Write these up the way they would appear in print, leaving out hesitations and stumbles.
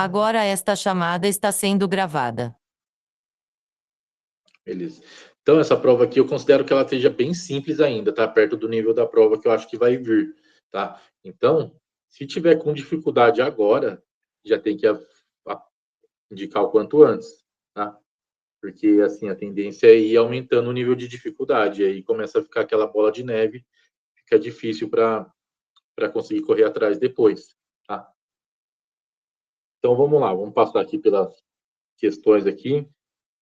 Agora esta chamada está sendo gravada. Beleza. Então, essa prova aqui eu considero que ela esteja bem simples ainda, tá? Perto do nível da prova que eu acho que vai vir, tá? Então, se tiver com dificuldade agora, já tem que indicar o quanto antes, tá? Porque, assim, a tendência é ir aumentando o nível de dificuldade, aí começa a ficar aquela bola de neve, fica difícil para conseguir correr atrás depois, tá? Então, vamos lá, vamos passar aqui pelas questões aqui,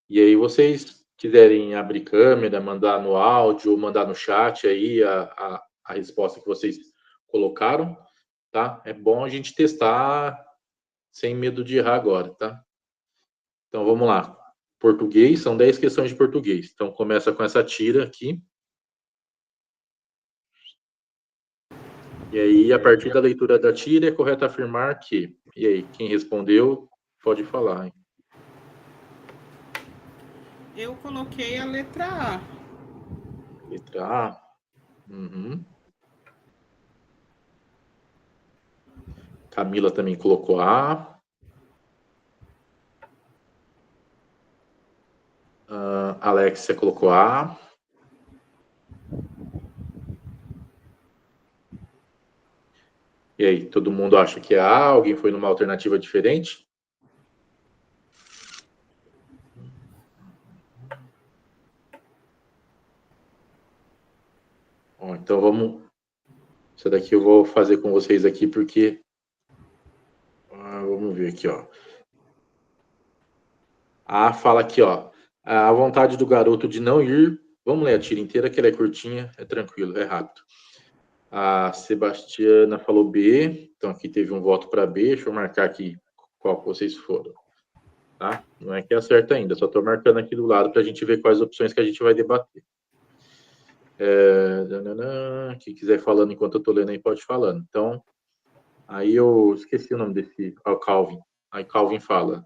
e aí vocês quiserem abrir câmera, mandar no áudio, ou mandar no chat aí a resposta que vocês colocaram, tá? É bom a gente testar sem medo de errar agora, tá? Então, vamos lá. Português, são 10 questões de português. Então, começa com essa tira aqui. E aí, a partir da leitura da tira, é correto afirmar que... E aí, quem respondeu, pode falar, hein? Eu coloquei a letra A. Letra A. Uhum. Camila também colocou A. Alexia colocou A. E aí, todo mundo acha que é A? Alguém foi numa alternativa diferente? Bom, então vamos... Essa daqui eu vou fazer com vocês aqui, porque... vamos ver aqui, ó. A fala aqui, ó. A vontade do garoto de não ir... Vamos ler a tira inteira, que ela é curtinha, é tranquilo, é rápido. A Sebastiana falou B, então aqui teve um voto para B, deixa eu marcar aqui qual que vocês foram, tá? Não é que é certo ainda, só estou marcando aqui do lado para a gente ver quais opções que a gente vai debater. Quem quiser falando enquanto eu estou lendo aí, pode ir falando. Então, aí eu esqueci o nome desse, Calvin. Aí Calvin fala,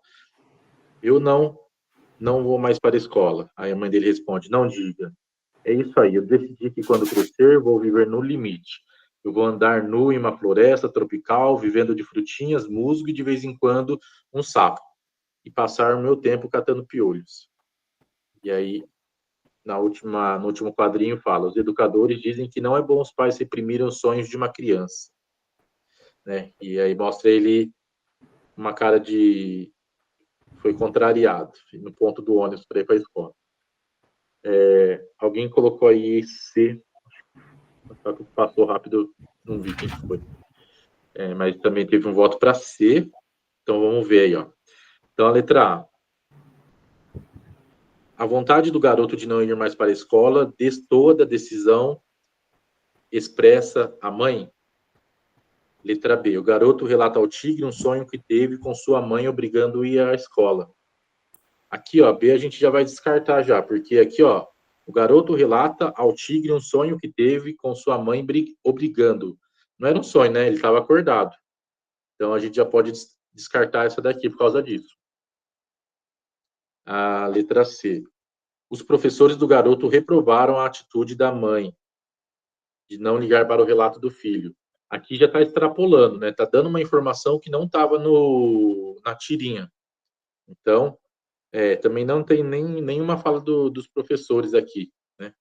eu não vou mais para a escola. Aí a mãe dele responde, não diga. É isso aí, eu decidi que quando crescer, vou viver no limite. Eu vou andar nu em uma floresta tropical, vivendo de frutinhas, musgo e, de vez em quando, um sapo. E passar o meu tempo catando piolhos. E aí, no último quadrinho, fala, os educadores dizem que não é bom os pais reprimirem os sonhos de uma criança. Né? E aí mostra ele uma cara de... Foi contrariado, no ponto do ônibus para ir para a escola. Alguém colocou aí C... Passou rápido, não vi quem foi. Mas também teve um voto para C. Então, vamos ver aí, ó. Então, a letra A. A vontade do garoto de não ir mais para a escola destoa da decisão expressa à mãe. Letra B. O garoto relata ao tigre um sonho que teve com sua mãe obrigando-o a ir à escola. Aqui, ó, B a gente já vai descartar já, porque aqui, ó, o garoto relata ao tigre um sonho que teve com sua mãe obrigando. Não era um sonho, né? Ele estava acordado. Então, a gente já pode descartar essa daqui por causa disso. A letra C. Os professores do garoto reprovaram a atitude da mãe de não ligar para o relato do filho. Aqui já está extrapolando, né? Está dando uma informação que não estava na tirinha. Então, também não tem nenhuma fala dos professores aqui, né?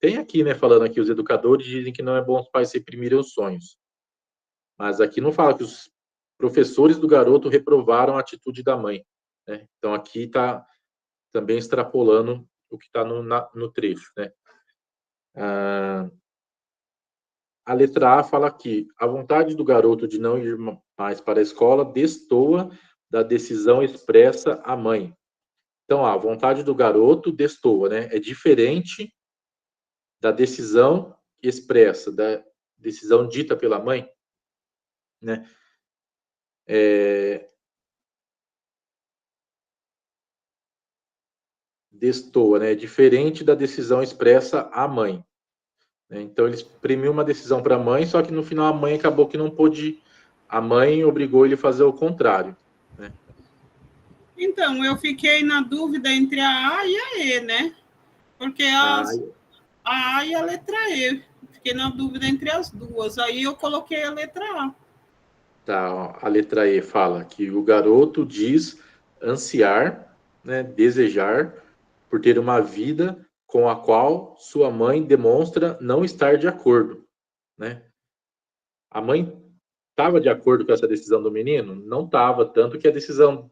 Tem aqui, né, falando aqui, os educadores dizem que não é bom os pais reprimirem os sonhos. Mas aqui não fala que os professores do garoto reprovaram a atitude da mãe, né? Então, aqui está também extrapolando o que está no trecho, né? A letra A fala aqui, a vontade do garoto de não ir mais para a escola destoa da decisão expressa à mãe. Então, a vontade do garoto destoa, né? É diferente da decisão expressa, da decisão dita pela mãe, né? Destoa, né? É diferente da decisão expressa à mãe. Então, ele exprimiu uma decisão para a mãe, só que no final a mãe acabou que não pôde... A mãe obrigou ele a fazer o contrário, né? Então, eu fiquei na dúvida entre a A e a E, né? Porque a A e a letra E. Fiquei na dúvida entre as duas. Aí eu coloquei a letra A. Tá, ó, a letra E fala que o garoto diz ansiar, né, desejar, por ter uma vida com a qual sua mãe demonstra não estar de acordo, né? A mãe estava de acordo com essa decisão do menino? Não estava, tanto que a decisão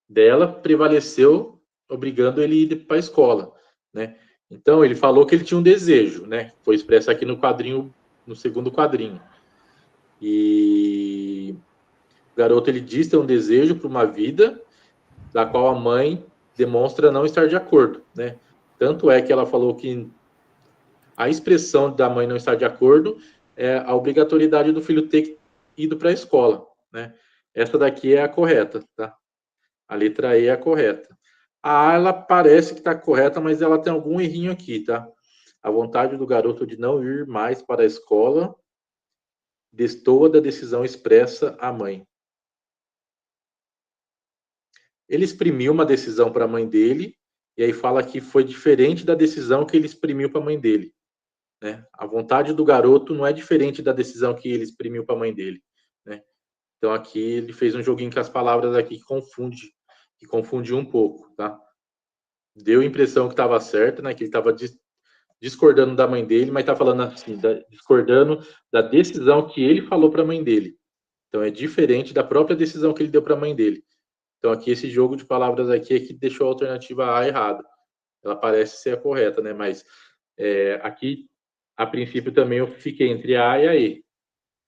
dela prevaleceu, obrigando ele a ir para a escola, né? Então, ele falou que ele tinha um desejo, né? Foi expresso aqui no quadrinho, no segundo quadrinho. E o garoto, ele diz ter um desejo para uma vida da qual a mãe demonstra não estar de acordo, né? Tanto é que ela falou que a expressão da mãe não estar de acordo é a obrigatoriedade do filho ter ido para a escola, né? Essa daqui é a correta, tá? A letra E é a correta. A A, ela parece que está correta, mas ela tem algum errinho aqui, tá? A vontade do garoto de não ir mais para a escola destoa da decisão expressa à mãe. Ele exprimiu uma decisão para a mãe dele, e aí fala que foi diferente da decisão que ele exprimiu para a mãe dele, né? A vontade do garoto não é diferente da decisão que ele exprimiu para a mãe dele, né? Então aqui ele fez um joguinho com as palavras aqui que confunde um pouco, tá? Deu a impressão que estava certo, né? Que ele estava discordando da mãe dele, mas está falando assim, discordando da decisão que ele falou para a mãe dele. Então é diferente da própria decisão que ele deu para a mãe dele. Então aqui esse jogo de palavras aqui é que deixou a alternativa A errada. Ela parece ser a correta, né? Mas aqui, a princípio, também eu fiquei entre a A e a E.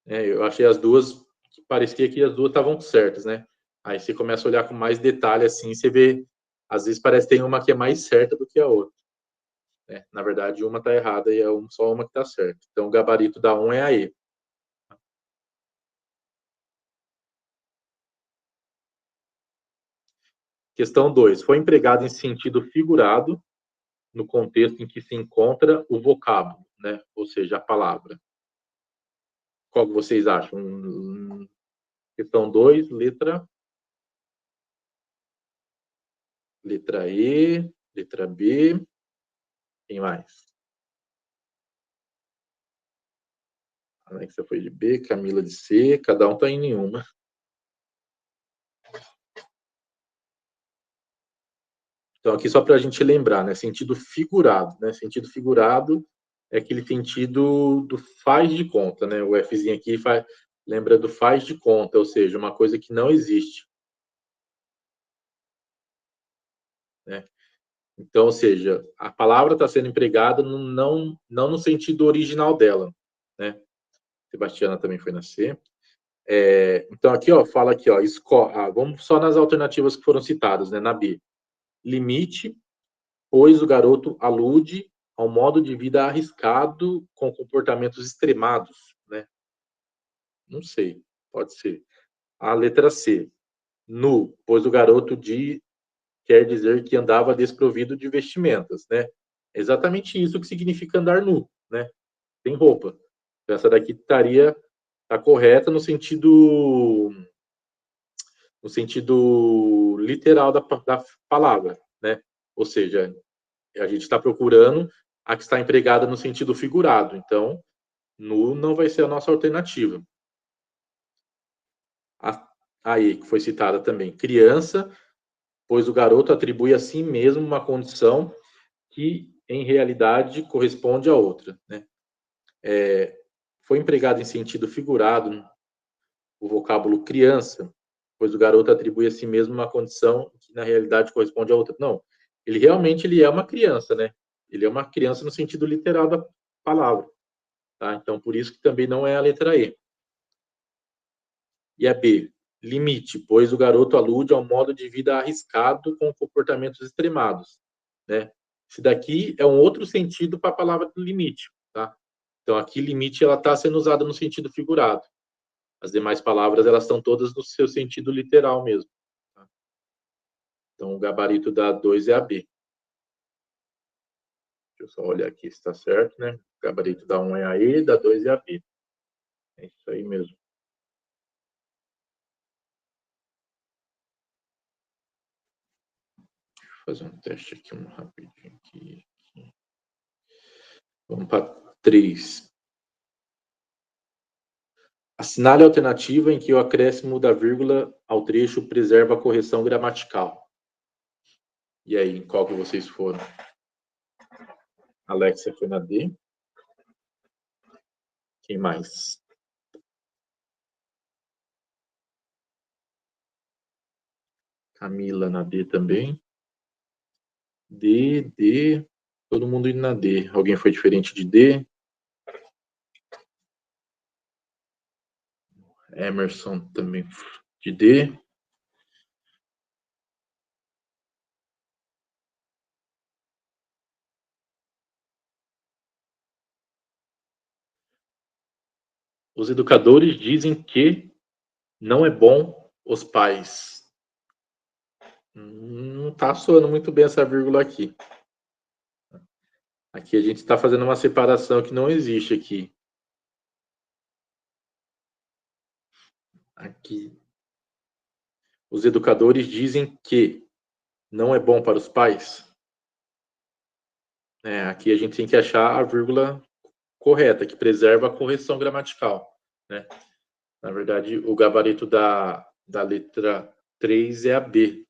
Eu achei as duas, parecia que as duas estavam certas, né? Aí você começa a olhar com mais detalhe, assim, você vê, às vezes parece que tem uma que é mais certa do que a outra, né? Na verdade, uma está errada e é só uma que está certa. Então, o gabarito da 1 é a E. Questão 2. Foi empregado em sentido figurado no contexto em que se encontra o vocábulo, né? Ou seja, a palavra. Qual que vocês acham? Questão 2, letra E, letra B, quem mais? A Alexa foi de B, Camila de C, cada um está em nenhuma. Então, aqui só para a gente lembrar, né? Sentido figurado, né? Sentido figurado é aquele sentido do faz de conta, né? O Fzinho aqui lembra do faz de conta, ou seja, uma coisa que não existe, né? Então, ou seja, a palavra está sendo empregada não no sentido original dela, né? Sebastiana também foi na C. Então, aqui, ó, fala aqui, ó, vamos só nas alternativas que foram citadas, né? Na B. Limite, pois o garoto alude ao modo de vida arriscado com comportamentos extremados, né? Não sei, pode ser. A letra C. Nu, pois o garoto quer dizer que andava desprovido de vestimentas, né? É exatamente isso que significa andar nu, né? Sem roupa. Então, essa daqui tá correta no sentido literal da palavra, né? Ou seja, a gente está procurando a que está empregada no sentido figurado. Então, nu não vai ser a nossa alternativa. Aí, que foi citada também, criança, pois o garoto atribui a si mesmo uma condição que, em realidade, corresponde a outra, né? Foi empregado em sentido figurado o vocábulo criança, pois o garoto atribui a si mesmo uma condição que, na realidade, corresponde a outra. Não, ele realmente é uma criança, né? Ele é uma criança no sentido literal da palavra, tá? Então, por isso que também não é a letra E. E a B, limite, pois o garoto alude ao modo de vida arriscado com comportamentos extremados, né? Esse daqui é um outro sentido para a palavra limite, tá? Então, aqui, limite, ela está sendo usada no sentido figurado. As demais palavras, elas estão todas no seu sentido literal mesmo. Tá? Então, o gabarito da 2 é a B. Deixa eu só olhar aqui se está certo, né? O gabarito da 1 é a E, da 2 é a B. É isso aí mesmo. Deixa eu fazer um teste aqui, rapidinho. Aqui. Vamos para 3. Assinale a alternativa em que o acréscimo da vírgula ao trecho preserva a correção gramatical. E aí, em qual que vocês foram? Alexia foi na D. Quem mais? Camila na D também. D. Todo mundo indo na D. Alguém foi diferente de D? Emerson também de D. Os educadores dizem que não é bom os pais. Não está soando muito bem essa vírgula aqui. Aqui a gente está fazendo uma separação que não existe aqui. Aqui. Os educadores dizem que não é bom para os pais. Aqui a gente tem que achar a vírgula correta, que preserva a correção gramatical, né? Na verdade, o gabarito da letra 3 é a B.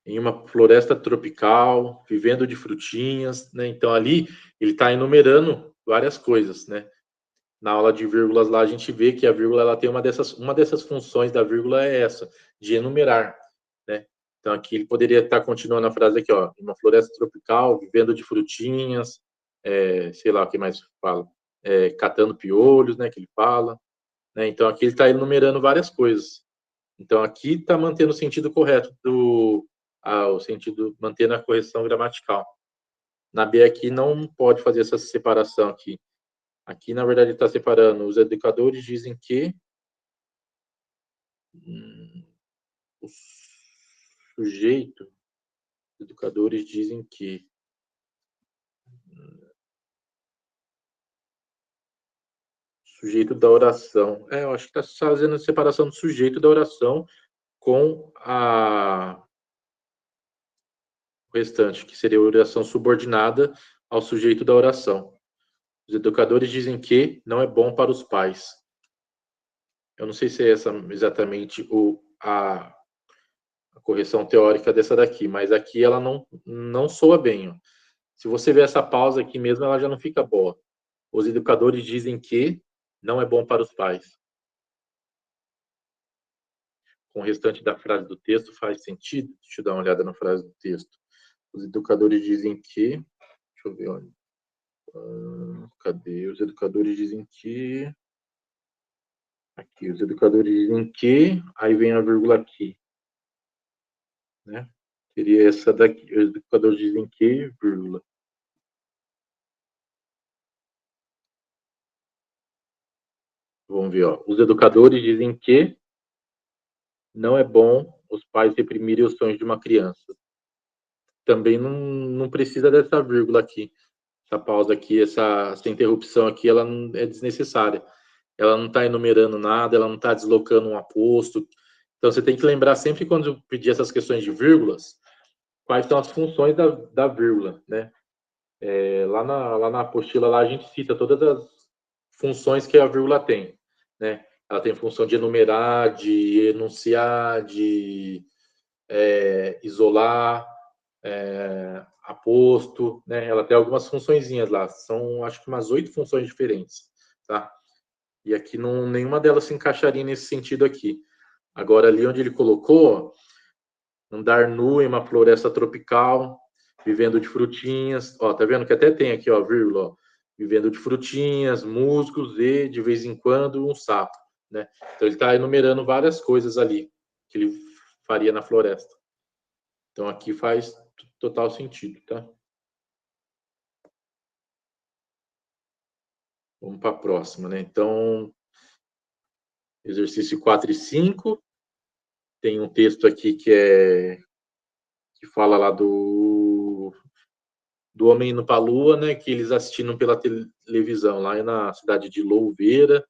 Em uma floresta tropical, vivendo de frutinhas, né? Então, ali, ele está enumerando várias coisas, né? Na aula de vírgulas lá, a gente vê que a vírgula ela tem uma dessas funções da vírgula é essa, de enumerar, né? Então, aqui ele poderia estar continuando a frase aqui, ó, em uma floresta tropical, vivendo de frutinhas, sei lá o que mais fala, catando piolhos, né, que ele fala, né? Então, aqui ele está enumerando várias coisas. Então, aqui está mantendo o sentido correto o sentido, mantendo a correção gramatical. Na B aqui não pode fazer essa separação aqui. Aqui, na verdade, está separando. Os educadores dizem que o sujeito, os educadores dizem que sujeito da oração. Eu acho que está fazendo a separação do sujeito da oração com o restante, que seria a oração subordinada ao sujeito da oração. Os educadores dizem que não é bom para os pais. Eu não sei se é essa exatamente a correção teórica dessa daqui, mas aqui ela não soa bem. Ó. Se você ver essa pausa aqui mesmo, ela já não fica boa. Os educadores dizem que não é bom para os pais. Com o restante da frase do texto faz sentido? Deixa eu dar uma olhada na frase do texto. Os educadores dizem que... Deixa eu ver, olha. Cadê? Os educadores dizem que... Aqui, os educadores dizem que... Aí vem a vírgula aqui. Né? Seria essa daqui. Os educadores dizem que, vírgula. Vamos ver, ó. Os educadores dizem que não é bom os pais reprimirem os sonhos de uma criança. Também não precisa dessa vírgula aqui. Essa pausa aqui, essa interrupção aqui, ela não é desnecessária. Ela não está enumerando nada, ela não está deslocando um aposto. Então, você tem que lembrar sempre, quando eu pedir essas questões de vírgulas, quais são as funções da vírgula, né? Lá na apostila, lá a gente cita todas as funções que a vírgula tem, né? Ela tem função de enumerar, de enunciar, de isolar, aposto, né? Ela tem algumas funçõezinhas lá, são acho que umas 8 funções diferentes, tá? E aqui nenhuma delas se encaixaria nesse sentido aqui. Agora, ali onde ele colocou, andar nu em uma floresta tropical, vivendo de frutinhas, ó, tá vendo que até tem aqui, ó, vírgula, ó, vivendo de frutinhas, musgos e, de vez em quando, um sapo, né? Então, ele está enumerando várias coisas ali que ele faria na floresta. Então, aqui faz total sentido, tá? Vamos para a próxima, né? Então, exercício 4 e 5. Tem um texto aqui que fala lá do homem indo para a Lua, né? Que eles assistiram pela televisão lá na cidade de Louveira.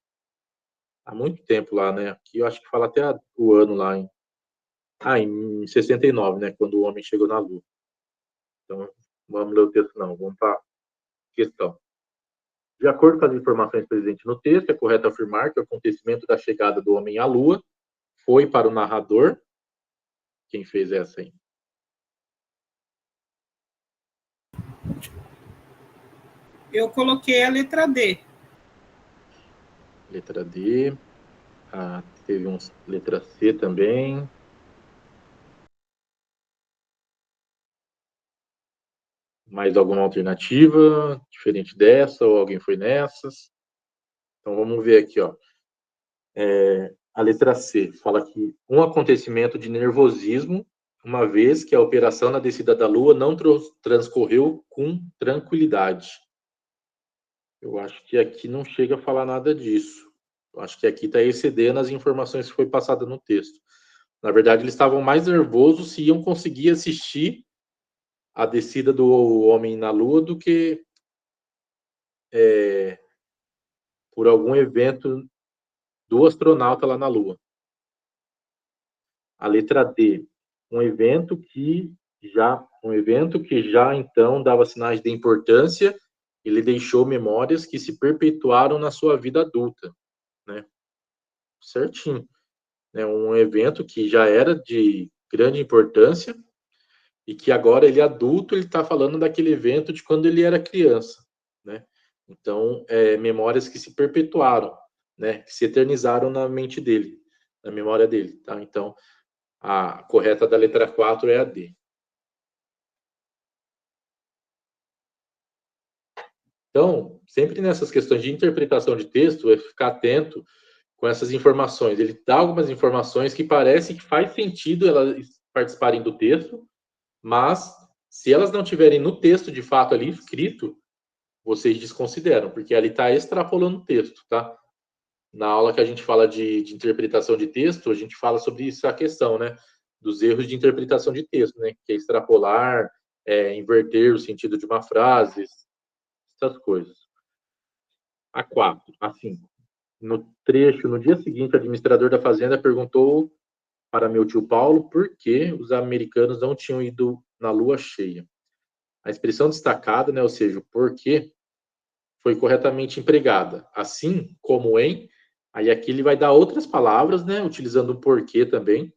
Há muito tempo lá, né? Aqui eu acho que fala até o ano lá, em 69, né? Quando o homem chegou na Lua. Então, vamos ler o texto, não. Vamos para a questão. De acordo com as informações presentes no texto, é correto afirmar que o acontecimento da chegada do homem à Lua foi para o narrador. Quem fez essa aí? Eu coloquei a letra D. Letra D. Teve letra C também. Mais alguma alternativa diferente dessa, ou alguém foi nessas? Então, vamos ver aqui, ó. A letra C fala que um acontecimento de nervosismo, uma vez que a operação na descida da Lua não transcorreu com tranquilidade. Eu acho que aqui não chega a falar nada disso. Eu acho que aqui está excedendo as informações que foi passada no texto. Na verdade, eles estavam mais nervosos se iam conseguir assistir a descida do homem na Lua do que por algum evento do astronauta lá na Lua. A letra D, um evento que já então dava sinais de importância, ele deixou memórias que se perpetuaram na sua vida adulta, né? Certinho. É um evento que já era de grande importância e que agora ele adulto, ele está falando daquele evento de quando ele era criança, né? Então, memórias que se perpetuaram, né? Que se eternizaram na mente dele, na memória dele, tá? Então, a correta da letra 4 é a D. Então, sempre nessas questões de interpretação de texto, é ficar atento com essas informações. Ele dá algumas informações que parece que faz sentido elas participarem do texto, mas se elas não tiverem no texto de fato ali escrito, vocês desconsideram, porque ali está extrapolando o texto, tá? Na aula que a gente fala de interpretação de texto, a gente fala sobre essa questão, né? Dos erros de interpretação de texto, né? Que é extrapolar, inverter o sentido de uma frase, essas coisas. A 4, a 5. No trecho, no dia seguinte, o administrador da fazenda perguntou para meu tio Paulo por que os americanos não tinham ido na lua cheia. A expressão destacada, né, ou seja, o porquê, foi corretamente empregada. Assim como em, aí aqui ele vai dar outras palavras, né, utilizando o porquê também,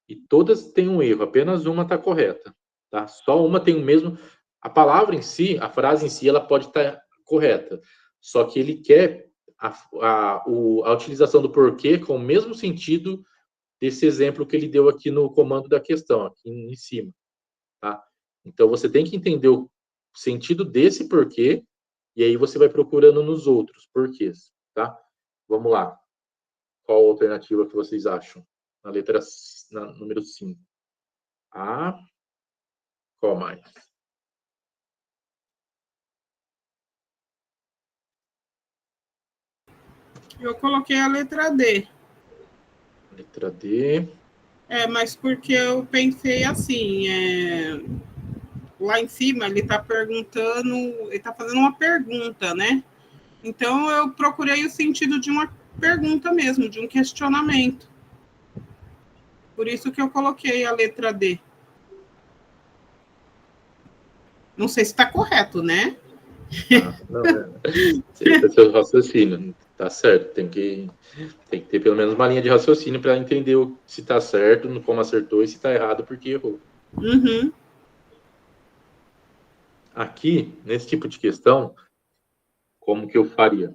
e todas têm um erro, apenas uma está correta, tá? Só uma tem o mesmo, a palavra em si, a frase em si, ela pode estar correta, só que ele quer a utilização do porquê com o mesmo sentido desse exemplo que ele deu aqui no comando da questão, aqui em cima, tá? Então, você tem que entender o sentido desse porquê, e aí você vai procurando nos outros porquês, tá? Vamos lá. Qual a alternativa que vocês acham? Na letra, número 5. Qual mais? Eu coloquei a letra D. Letra D. Mas porque eu pensei assim, lá em cima ele está perguntando, ele está fazendo uma pergunta, né? Então eu procurei o sentido de uma pergunta mesmo, de um questionamento. Por isso que eu coloquei a letra D. Não sei se está correto, né? Não, esse é seu raciocínio, tá certo. Tem que ter pelo menos uma linha de raciocínio para entender se está certo, como acertou, e se está errado, porque errou. Uhum. Aqui, nesse tipo de questão, como que eu faria?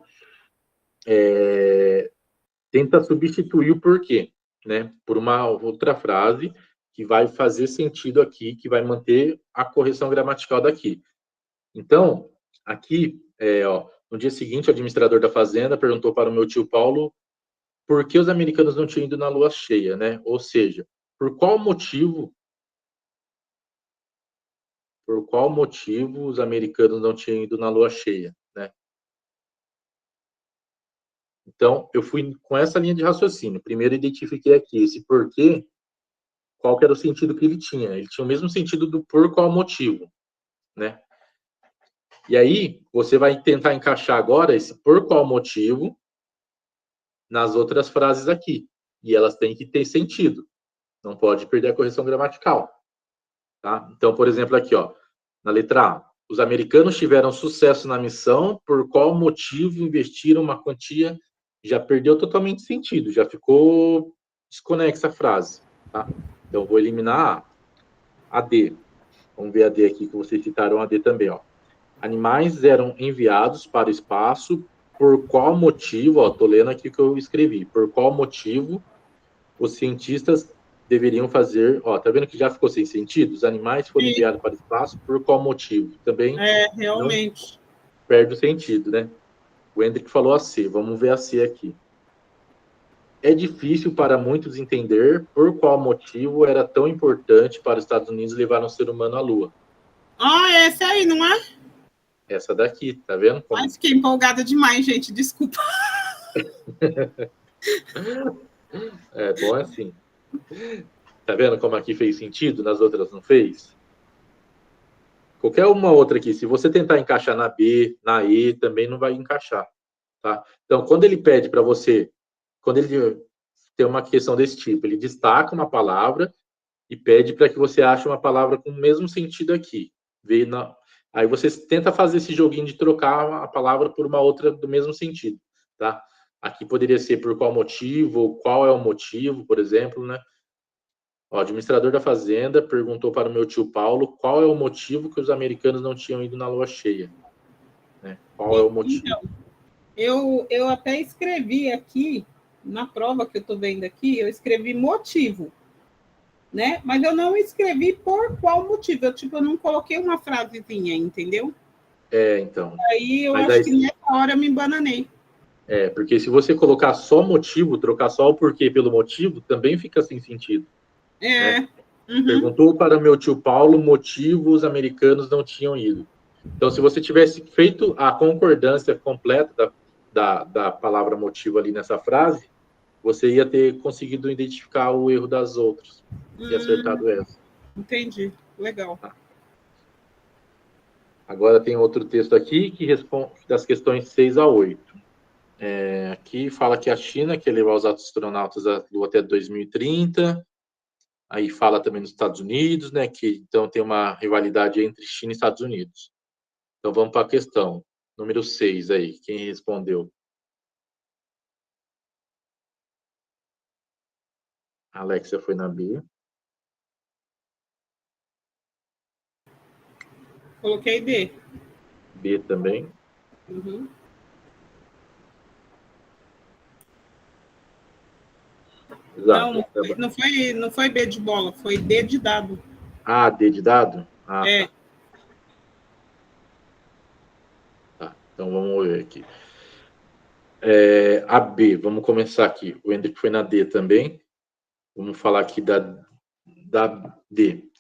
Tenta substituir o porquê, né, por uma outra frase que vai fazer sentido aqui, que vai manter a correção gramatical daqui. Então, aqui, no dia seguinte, o administrador da fazenda perguntou para o meu tio Paulo por que os americanos não tinham ido na lua cheia, né? Ou seja, por qual motivo os americanos não tinham ido na lua cheia, né? Então, eu fui com essa linha de raciocínio. Primeiro, identifiquei aqui esse porquê, qual que era o sentido que ele tinha. Ele tinha o mesmo sentido do por qual motivo, né? E aí, você vai tentar encaixar agora esse por qual motivo nas outras frases aqui. E elas têm que ter sentido. Não pode perder a correção gramatical. Tá? Então, por exemplo, aqui, ó, na letra A, os americanos tiveram sucesso na missão, por qual motivo investiram uma quantia, já perdeu totalmente sentido, já ficou desconexa a frase, tá? Então, vou eliminar a D. Vamos ver a D aqui, que vocês citaram a D também, ó. Animais eram enviados para o espaço, por qual motivo, ó, tô lendo aqui o que eu escrevi, por qual motivo os cientistas deveriam fazer, ó, tá vendo que já ficou sem sentido? Os animais foram Sim. enviados para o espaço, por qual motivo? Também Realmente. perde o sentido, né? O Hendrick falou a C, vamos ver a C aqui. É difícil para muitos entender por qual motivo era tão importante para os Estados Unidos levar um ser humano à Lua. Essa aí, não é? Essa daqui, tá vendo? Como... Ai, fiquei empolgada demais, gente, desculpa. É bom assim. Tá vendo como aqui fez sentido, nas outras não fez? Qualquer uma outra aqui, se você tentar encaixar na B, na E, também não vai encaixar, tá? Então, quando ele pede para você, quando ele tem uma questão desse tipo, ele destaca uma palavra e pede para que você ache uma palavra com o mesmo sentido aqui. Aí você tenta fazer esse joguinho de trocar a palavra por uma outra do mesmo sentido, tá? Aqui poderia ser por qual motivo, ou qual é o motivo, por exemplo, né? O administrador da fazenda perguntou para o meu tio Paulo qual é o motivo que os americanos não tinham ido na lua cheia. Né? Qual é o motivo? Então, eu até escrevi aqui, na prova que eu estou vendo aqui, eu escrevi motivo, né? Mas eu não escrevi por qual motivo. Eu não coloquei uma frasezinha, entendeu? Então. Aí eu acho que nessa hora eu me embananei. Porque se você colocar só motivo, trocar só o porquê pelo motivo, também fica sem sentido. Né? Uhum. Perguntou para meu tio Paulo motivo os americanos não tinham ido. Então, se você tivesse feito a concordância completa da palavra motivo ali nessa frase, você ia ter conseguido identificar o erro das outras e acertado essa. Entendi. Legal. Tá. Agora tem outro texto aqui que responde das questões 6 a 8. Aqui fala que a China quer levar os astronautas à Lua até 2030. Aí fala também dos Estados Unidos, né? Que então tem uma rivalidade entre China e Estados Unidos. Então vamos para a questão número 6 aí. Quem respondeu? A Alexia foi na B. Coloquei D. B também. Uhum. Exato. Não foi B de bola, foi D de dado. Ah, D de dado? Ah, tá. Então vamos ver aqui. A B, vamos começar aqui. O Hendrick foi na D também. Vamos falar aqui da D.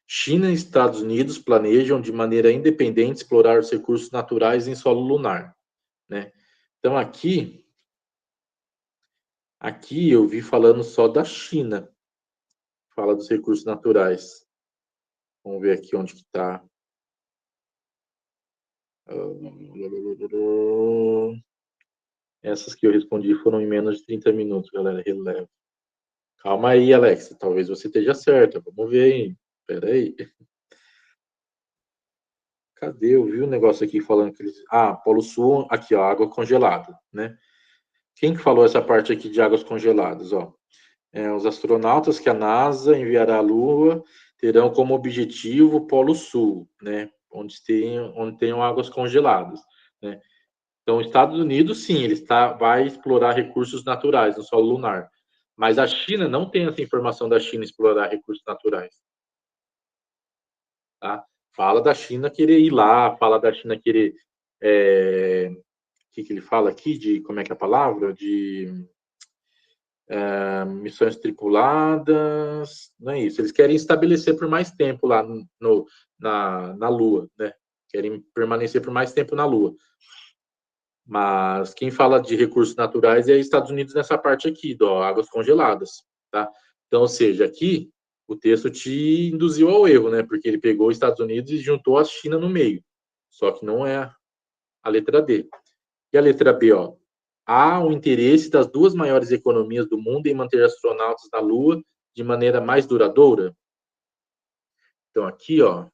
China e Estados Unidos planejam de maneira independente explorar os recursos naturais em solo lunar. Né? Então aqui eu vi falando só da China. Fala dos recursos naturais. Vamos ver aqui onde que está. Essas que eu respondi foram em menos de 30 minutos, galera. Releva. Calma aí, Alex. Talvez você esteja certa. Vamos ver aí. Espera aí. Cadê? Eu vi um negócio aqui falando que eles... Polo Sul, aqui, ó, água congelada, né? Quem que falou essa parte aqui de águas congeladas, ó? Os astronautas que a NASA enviará à Lua terão como objetivo o Polo Sul, né? Onde tenham águas congeladas, né? Então, os Estados Unidos, sim, vai explorar recursos naturais no solo lunar. Mas a China não tem essa informação da China explorar recursos naturais. Tá? Fala da China querer ir lá, fala da China querer... O que ele fala aqui? Como é que é a palavra? De missões tripuladas, não é isso. Eles querem estabelecer por mais tempo lá na Lua, né? Querem permanecer por mais tempo na Lua. Mas quem fala de recursos naturais é Estados Unidos nessa parte aqui, águas congeladas, tá? Então, ou seja, aqui o texto te induziu ao erro, né? Porque ele pegou os Estados Unidos e juntou a China no meio. Só que não é a letra D. E a letra B, ó. Há um interesse das duas maiores economias do mundo em manter astronautas na Lua de maneira mais duradoura? Então, aqui, ó,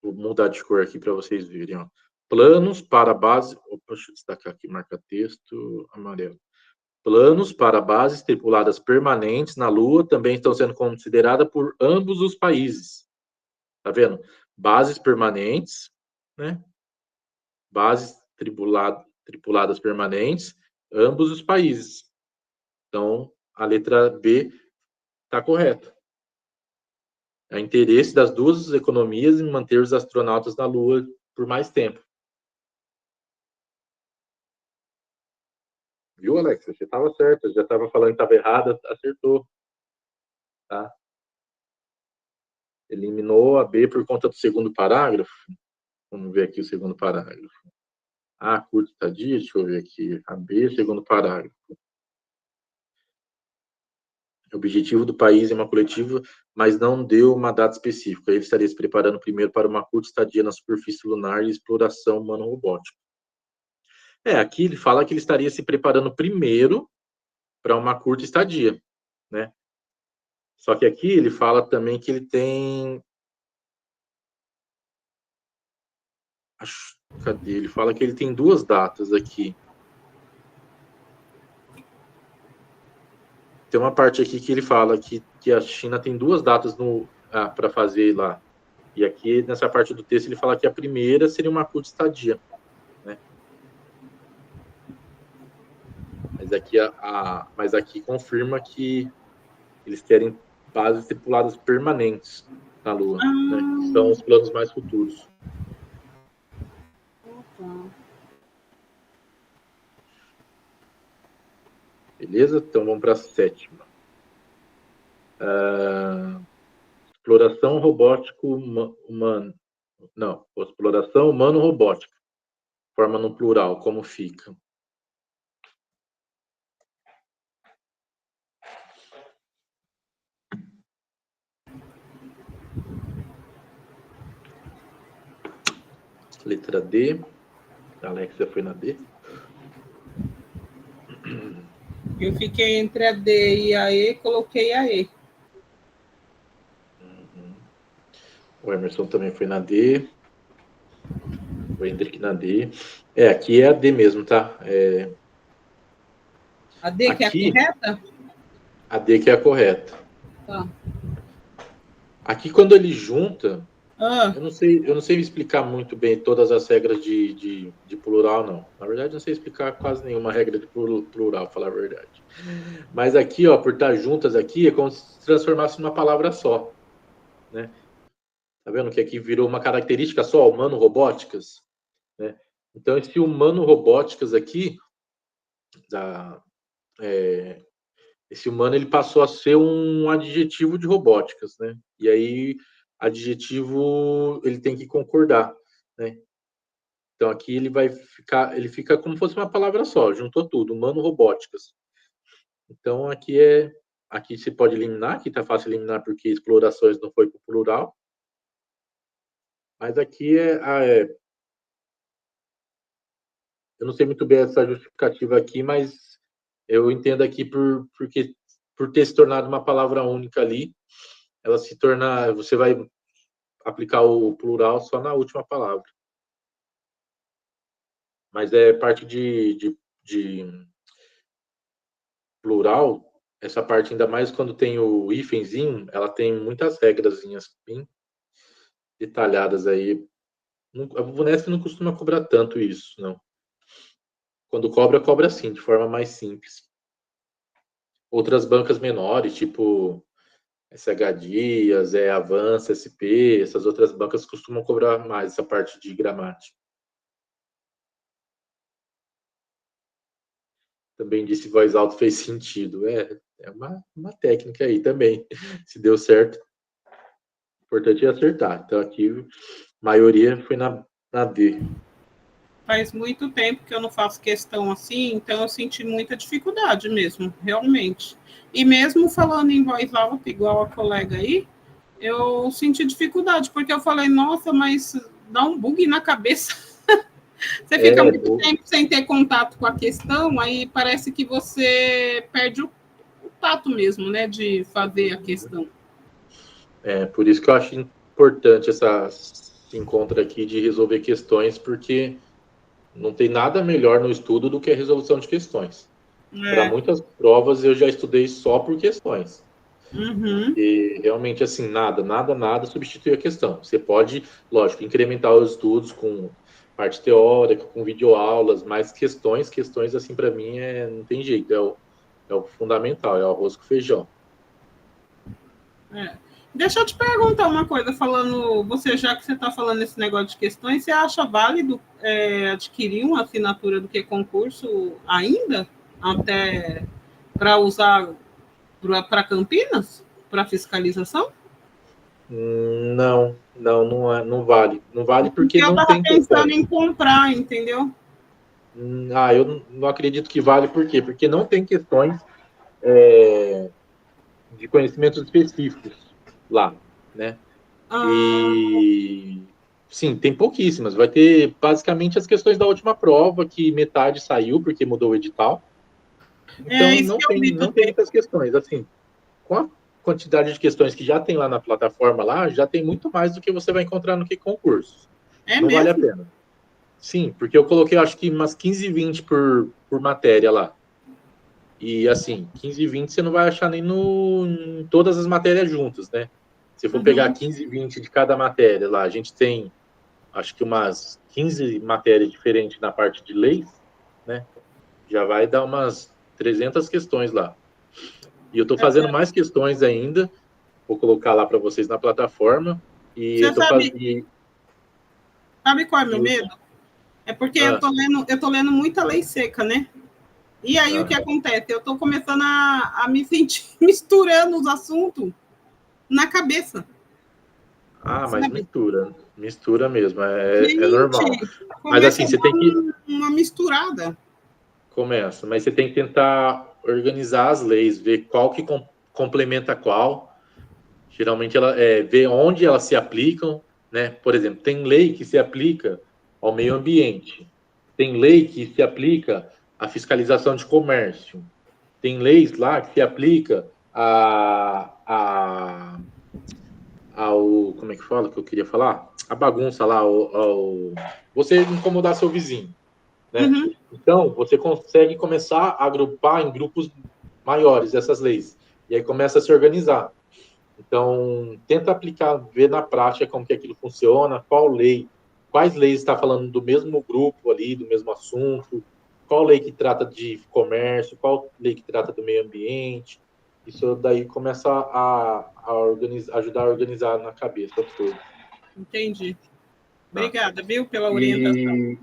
Vou mudar de cor aqui para vocês verem, ó. Planos para base... Opa, deixa eu destacar aqui, marca texto, amarelo. Planos para bases tripuladas permanentes na Lua também estão sendo consideradas por ambos os países. Tá vendo? Bases permanentes, né? Bases tripuladas permanentes, ambos os países. Então, a letra B está correta. É interesse das duas economias em manter os astronautas na Lua por mais tempo. Viu, Alex? Você estava certo. Já estava falando que estava errada, acertou. Tá? Eliminou a B por conta do segundo parágrafo. Vamos ver aqui o segundo parágrafo. A, curta estadia, deixa eu ver aqui. A B, segundo parágrafo. O objetivo do país é uma coletiva, mas não deu uma data específica. Ele estaria se preparando primeiro para uma curta estadia na superfície lunar e exploração humano-robótica. Aqui ele fala que ele estaria se preparando primeiro para uma curta estadia, né? Só que aqui ele fala também que ele tem... Cadê? Ele fala que ele tem 2 datas aqui. Tem uma parte aqui que ele fala que a China tem 2 datas para fazer lá. E aqui, nessa parte do texto, ele fala que a primeira seria uma curta estadia, né? Mas aqui confirma que eles querem bases tripuladas permanentes na Lua, né? São os planos mais futuros. Beleza? Então vamos para a 7ª. Exploração robótico humano. Não, exploração humano-robótica. Forma no plural, como fica? Letra D. A Alexia foi na D. Eu fiquei entre a D e a E, coloquei a E. O Emerson também foi na D. O Hendrick na D. Aqui é a D mesmo, tá? A D aqui, que é a correta? A D que é a correta. Tá. Aqui, quando ele junta... Eu não sei explicar muito bem todas as regras de plural, não. Na verdade, não sei explicar quase nenhuma regra de plural, falar a verdade. Mas aqui, ó, por estar juntas aqui, é como se transformasse numa palavra só, né? Tá vendo que aqui virou uma característica só, humano-robóticas, né? Então, esse humano-robóticas aqui, esse humano, ele passou a ser um adjetivo de robóticas, né? E aí... adjetivo, ele tem que concordar, né? Então, aqui ele fica como se fosse uma palavra só, juntou tudo, humano-robóticas. Então, aqui você pode eliminar, aqui tá fácil eliminar porque explorações não foi pro plural. Mas aqui eu não sei muito bem essa justificativa aqui, mas eu entendo aqui por ter se tornado uma palavra única ali, ela se torna, você vai aplicar o plural só na última palavra. Mas parte de plural, essa parte, ainda mais quando tem o hífenzinho, ela tem muitas regrazinhas bem detalhadas aí. A VUNESP não costuma cobrar tanto isso, não. Quando cobra assim, de forma mais simples. Outras bancas menores, tipo SH Dias, Avança, SP, essas outras bancas costumam cobrar mais essa parte de gramática. Também disse voz alta fez sentido. É uma técnica aí também. Se deu certo, o importante é acertar. Então aqui, a maioria foi na D. Faz muito tempo que eu não faço questão assim, então eu senti muita dificuldade mesmo, realmente. E mesmo falando em voz alta, igual a colega aí, eu senti dificuldade, porque eu falei, nossa, mas dá um bug na cabeça. Você fica muito tempo sem ter contato com a questão, aí parece que você perde o tato mesmo, né, de fazer a questão. Por isso que eu acho importante essa se encontra aqui de resolver questões, porque não tem nada melhor no estudo do que a resolução de questões. Para muitas provas eu já estudei só por questões. E realmente, assim, nada substitui a questão. Você pode, lógico, incrementar os estudos com parte teórica, com videoaulas, mas questões, assim, para mim, não tem jeito, é o fundamental, é o arroz com feijão. Deixa eu te perguntar uma coisa, já que você está falando esse negócio de questões, você acha válido adquirir uma assinatura do concurso ainda, até para usar para Campinas, para fiscalização? Não vale. Não vale porque eu não estava tem pensando questões. em comprar, entendeu? Eu não acredito que vale, por quê? Porque não tem questões de conhecimentos específicos lá, né? E sim, tem pouquíssimas. Vai ter basicamente as questões da última prova, que metade saiu porque mudou o edital. Então não tem muitas questões. Assim, com a quantidade de questões que já tem lá na plataforma, lá já tem muito mais do que você vai encontrar no concursos. Não vale a pena. Sim, porque eu coloquei, acho que umas 15, 20 por matéria lá. E, assim, 15 e 20 você não vai achar nem em todas as matérias juntas, né? Se for pegar 15 e 20 de cada matéria lá, a gente tem, acho que umas 15 matérias diferentes na parte de leis, né? Já vai dar umas 300 questões lá. E eu estou fazendo mais questões ainda, vou colocar lá para vocês na plataforma. E você eu tô sabe qual é o meu medo? É porque eu tô lendo muita lei seca, né? E aí o que acontece? Eu tô começando a me sentir misturando os assuntos na cabeça. Mas mistura mesmo, é normal. Mas assim, você tem que... Uma misturada. Começa, mas você tem que tentar organizar as leis, ver qual que complementa qual. Geralmente, ver onde elas se aplicam, né? Por exemplo, tem lei que se aplica ao meio ambiente. Tem lei que se aplica à fiscalização de comércio. Tem leis lá que se aplica ao... Como é que fala que eu queria falar? A bagunça lá, você incomodar seu vizinho. Né? Então, você consegue começar a agrupar em grupos maiores essas leis. E aí começa a se organizar. Então, tenta aplicar, ver na prática como que aquilo funciona, quais leis está falando do mesmo grupo ali, do mesmo assunto, qual lei que trata de comércio, qual lei que trata do meio ambiente. Isso daí começa ajudar a organizar na cabeça toda. Entendi. Obrigada, viu, pela orientação.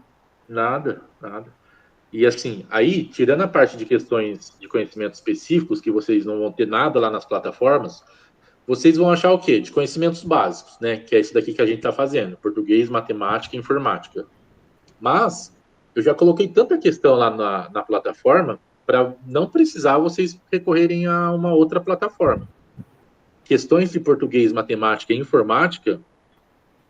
Nada. E assim, aí, tirando a parte de questões de conhecimentos específicos, que vocês não vão ter nada lá nas plataformas, vocês vão achar o quê? De conhecimentos básicos, né? Que é isso daqui que a gente está fazendo, português, matemática e informática. Mas eu já coloquei tanta questão lá na plataforma para não precisar vocês recorrerem a uma outra plataforma. Questões de português, matemática e informática,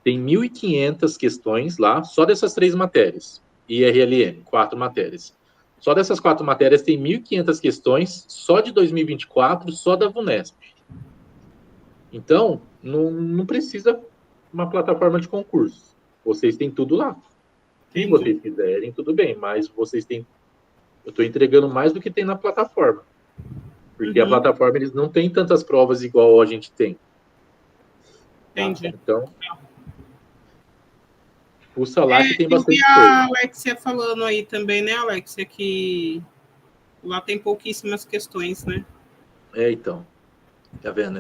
tem 1.500 questões lá, só dessas 3 matérias. E RLM, 4 matérias. Só dessas 4 matérias tem 1.500 questões, só de 2024, só da VUNESP. Então, não precisa uma plataforma de concurso. Vocês têm tudo lá. Se vocês quiserem, tudo bem, mas vocês têm... Eu estou entregando mais do que tem na plataforma. Porque a plataforma, eles não têm tantas provas igual a gente tem. Entendi. Então... Pulsa lá que tem bastante coisa. E a Alexia falando aí também, né, Alexia, que lá tem pouquíssimas questões, né? Então. Tá vendo?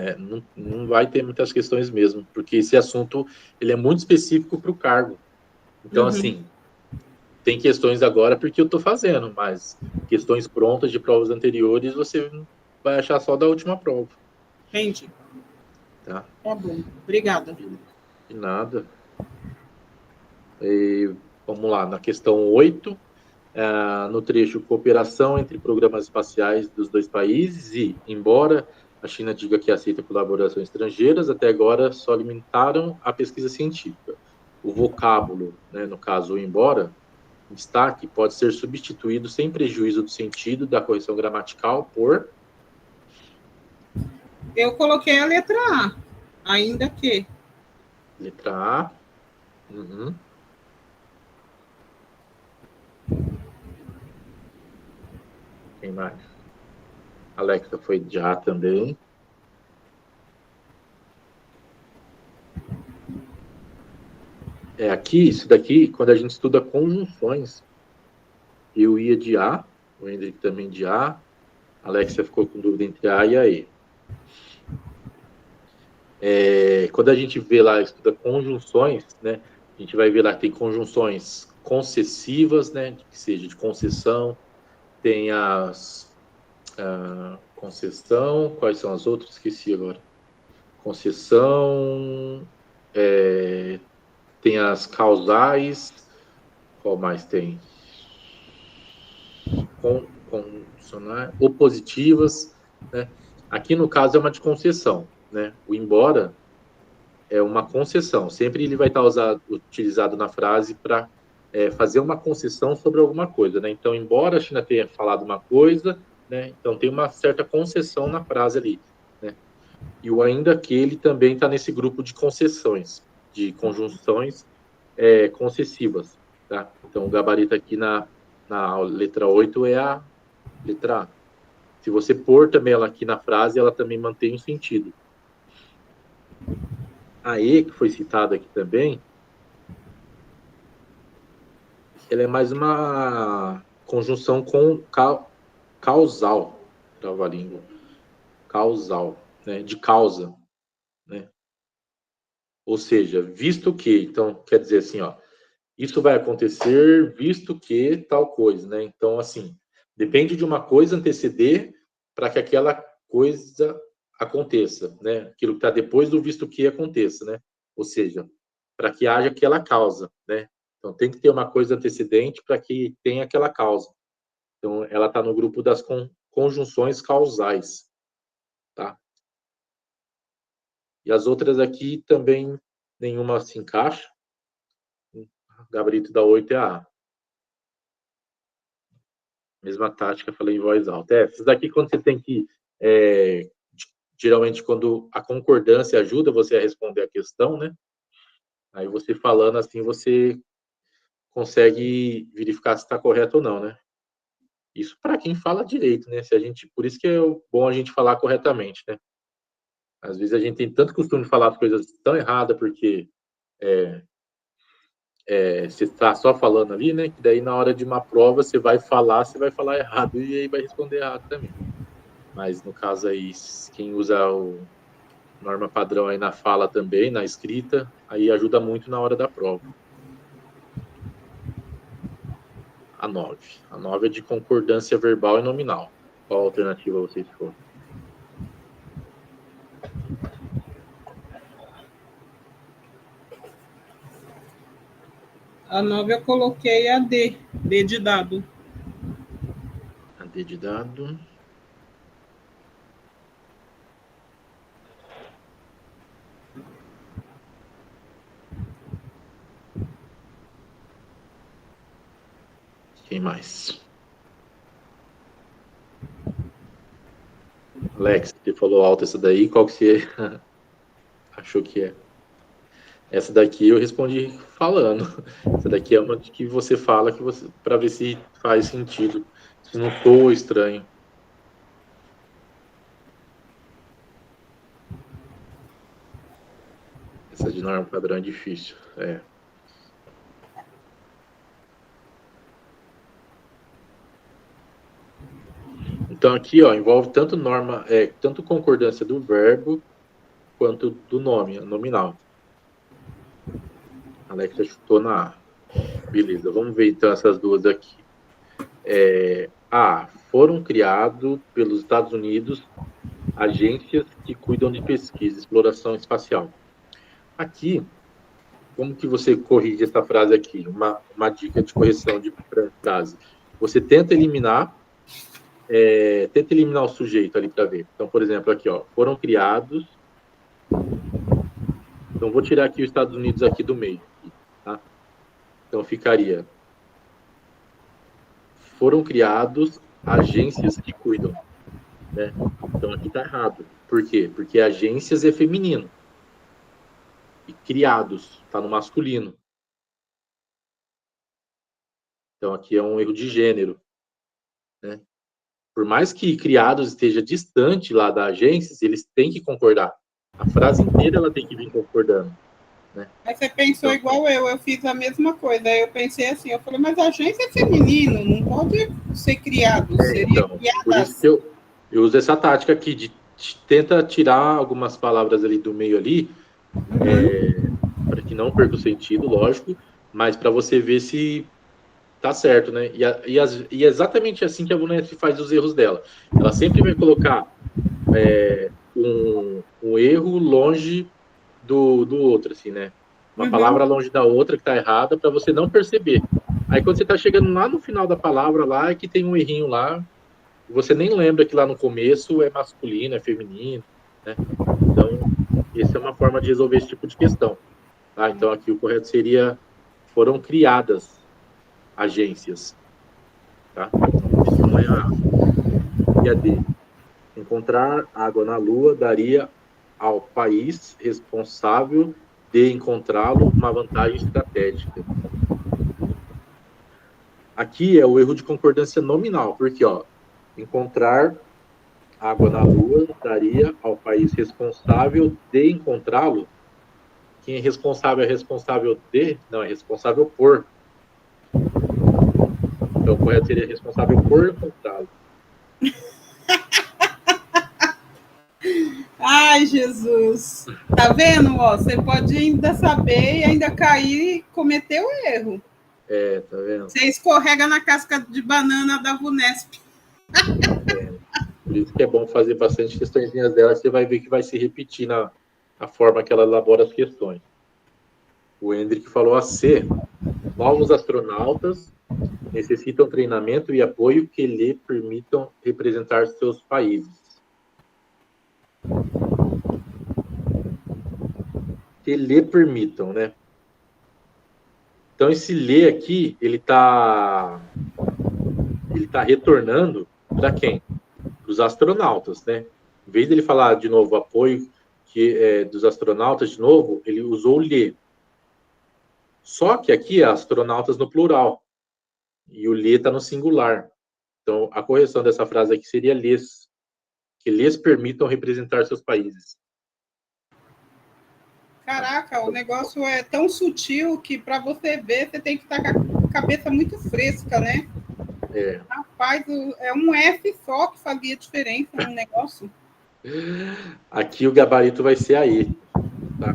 Não vai ter muitas questões mesmo, porque esse assunto ele é muito específico para o cargo. Então, assim, tem questões agora porque eu estou fazendo, mas questões prontas de provas anteriores você vai achar só da última prova. Entendi. Tá bom. Obrigada. De nada. Vamos lá, na questão 8, no trecho cooperação entre programas espaciais dos 2 países e, embora a China diga que aceita colaborações estrangeiras, até agora só limitaram a pesquisa científica. O vocábulo, né, no caso, o embora, destaque, pode ser substituído sem prejuízo do sentido da correção gramatical por... Eu coloquei a letra A, ainda que... Letra A. Uhum. Quem mais? Alexa foi já também. Aqui, isso daqui, quando a gente estuda conjunções, eu ia de A, o Hendrick também de A, a Alexia ficou com dúvida entre A e a E. Quando a gente vê lá, estuda conjunções, né, a gente vai ver lá que tem conjunções concessivas, né, que seja de concessão, tem as concessão, quais são as outras? Esqueci agora. Concessão, tem as causais, qual mais tem? Opositivas, né? Aqui no caso é uma de concessão, né? O embora é uma concessão. Sempre ele vai estar utilizado na frase para fazer uma concessão sobre alguma coisa, né? Então, embora a China tenha falado uma coisa, né? Então tem uma certa concessão na frase ali, né? E o ainda que ele também está nesse grupo de concessões, de conjunções concessivas, tá? Então o gabarito aqui na letra 8 é a letra A. Se você pôr também ela aqui na frase, ela também mantém o sentido. A E, que foi citada aqui também, ela é mais uma conjunção com causal, trava-língua. Causal, né? De causa, né? Ou seja, visto que, então, quer dizer assim, ó, isso vai acontecer visto que tal coisa, né? Então, assim, depende de uma coisa anteceder para que aquela coisa aconteça, né? Aquilo que está depois do visto que aconteça, né? Ou seja, para que haja aquela causa, né? Então, tem que ter uma coisa antecedente para que tenha aquela causa. Então, ela está no grupo das conjunções causais, tá? E as outras aqui também, nenhuma se encaixa. O gabarito da 8 é a A. Mesma tática, falei em voz alta. Essas daqui, quando você tem que... geralmente, quando a concordância ajuda você a responder a questão, né? Aí você falando assim, você consegue verificar se está correto ou não, né? Isso para quem fala direito, né? Se a gente, por isso que é bom a gente falar corretamente, né? Às vezes a gente tem tanto costume de falar as coisas tão erradas porque você está só falando ali, né? Que daí na hora de uma prova você vai falar errado e aí vai responder errado também. Mas no caso aí, quem usa o norma padrão aí na fala também, na escrita, aí ajuda muito na hora da prova. A 9. A 9 é de concordância verbal e nominal. Qual alternativa vocês foram? A 9 eu coloquei a D. D de dado. A D de dado. Quem mais? Alex, você falou alto essa daí, qual que você achou que é? Essa daqui eu respondi falando. Essa daqui é uma que você fala que você para ver se faz sentido, se não soa estranho. Essa de norma padrão é difícil. Então aqui, ó, envolve tanto norma, tanto concordância do verbo quanto do nome, nominal. Alexa chutou na A. Beleza, vamos ver então essas duas aqui. Foram criados pelos Estados Unidos agências que cuidam de pesquisa e exploração espacial. Aqui, como que você corrige essa frase aqui? Uma dica de correção de frase. Você tenta eliminar o sujeito ali para ver. Então, por exemplo, aqui, ó, foram criados. Então, vou tirar aqui os Estados Unidos aqui do meio. Tá? Então, ficaria: foram criados agências que cuidam. Né? Então, aqui está errado. Por quê? Porque agências é feminino. E criados está no masculino. Então, aqui é um erro de gênero, né? Por mais que criados esteja distante lá da agência, eles têm que concordar. A frase inteira ela tem que vir concordando, né? Aí você pensou Então, igual eu fiz a mesma coisa. Aí eu pensei assim, eu falei, mas a agência é feminino, não pode ser criado, seria então, por criadas. isso que eu uso essa tática aqui de tenta tirar algumas palavras ali do meio ali, para que não perca o sentido, lógico, mas para você ver se tá certo, né? E é exatamente assim que a Brunete faz os erros dela. Ela sempre vai colocar um erro longe do outro, assim, né? Uma palavra longe da outra que tá errada para você não perceber. Aí quando você tá chegando lá no final da palavra lá, é que tem um errinho lá, e você nem lembra que lá no começo é masculino, é feminino, né? Então, essa é uma forma de resolver esse tipo de questão. Tá? Então, aqui o correto seria, foram criadas agências. Tá? Isso não é a A. E a D. Encontrar água na Lua daria ao país responsável de encontrá-lo uma vantagem estratégica. Aqui é o erro de concordância nominal, porque ó, encontrar água na Lua daria ao país responsável de encontrá-lo. Quem é responsável de? Não, é responsável por. Então, o correto seria responsável por encontrá-lo. Ai, Jesus. Tá vendo? Ó, você pode ainda saber e ainda cair e cometer o erro. Tá vendo? Você escorrega na casca de banana da VUNESP. Por isso que é bom fazer bastante questõezinhas dela, você vai ver que vai se repetir na forma que ela elabora as questões. O Hendrick falou a C. Novos astronautas necessitam treinamento e apoio que lhe permitam representar seus países. Que lhe permitam, né? Então, esse lhe aqui, ele tá retornando para quem? Para os astronautas, né? Em vez dele falar de novo apoio dos astronautas de novo, ele usou o lhe. Só que aqui é astronautas no plural. E o lhe está no singular. Então, a correção dessa frase aqui seria lhes. Que lhes permitam representar seus países. Caraca, o negócio é tão sutil que para você ver, você tem que estar com a cabeça muito fresca, né? Rapaz, é um F só que fazia diferença no negócio. Aqui o gabarito vai ser a E. Tá?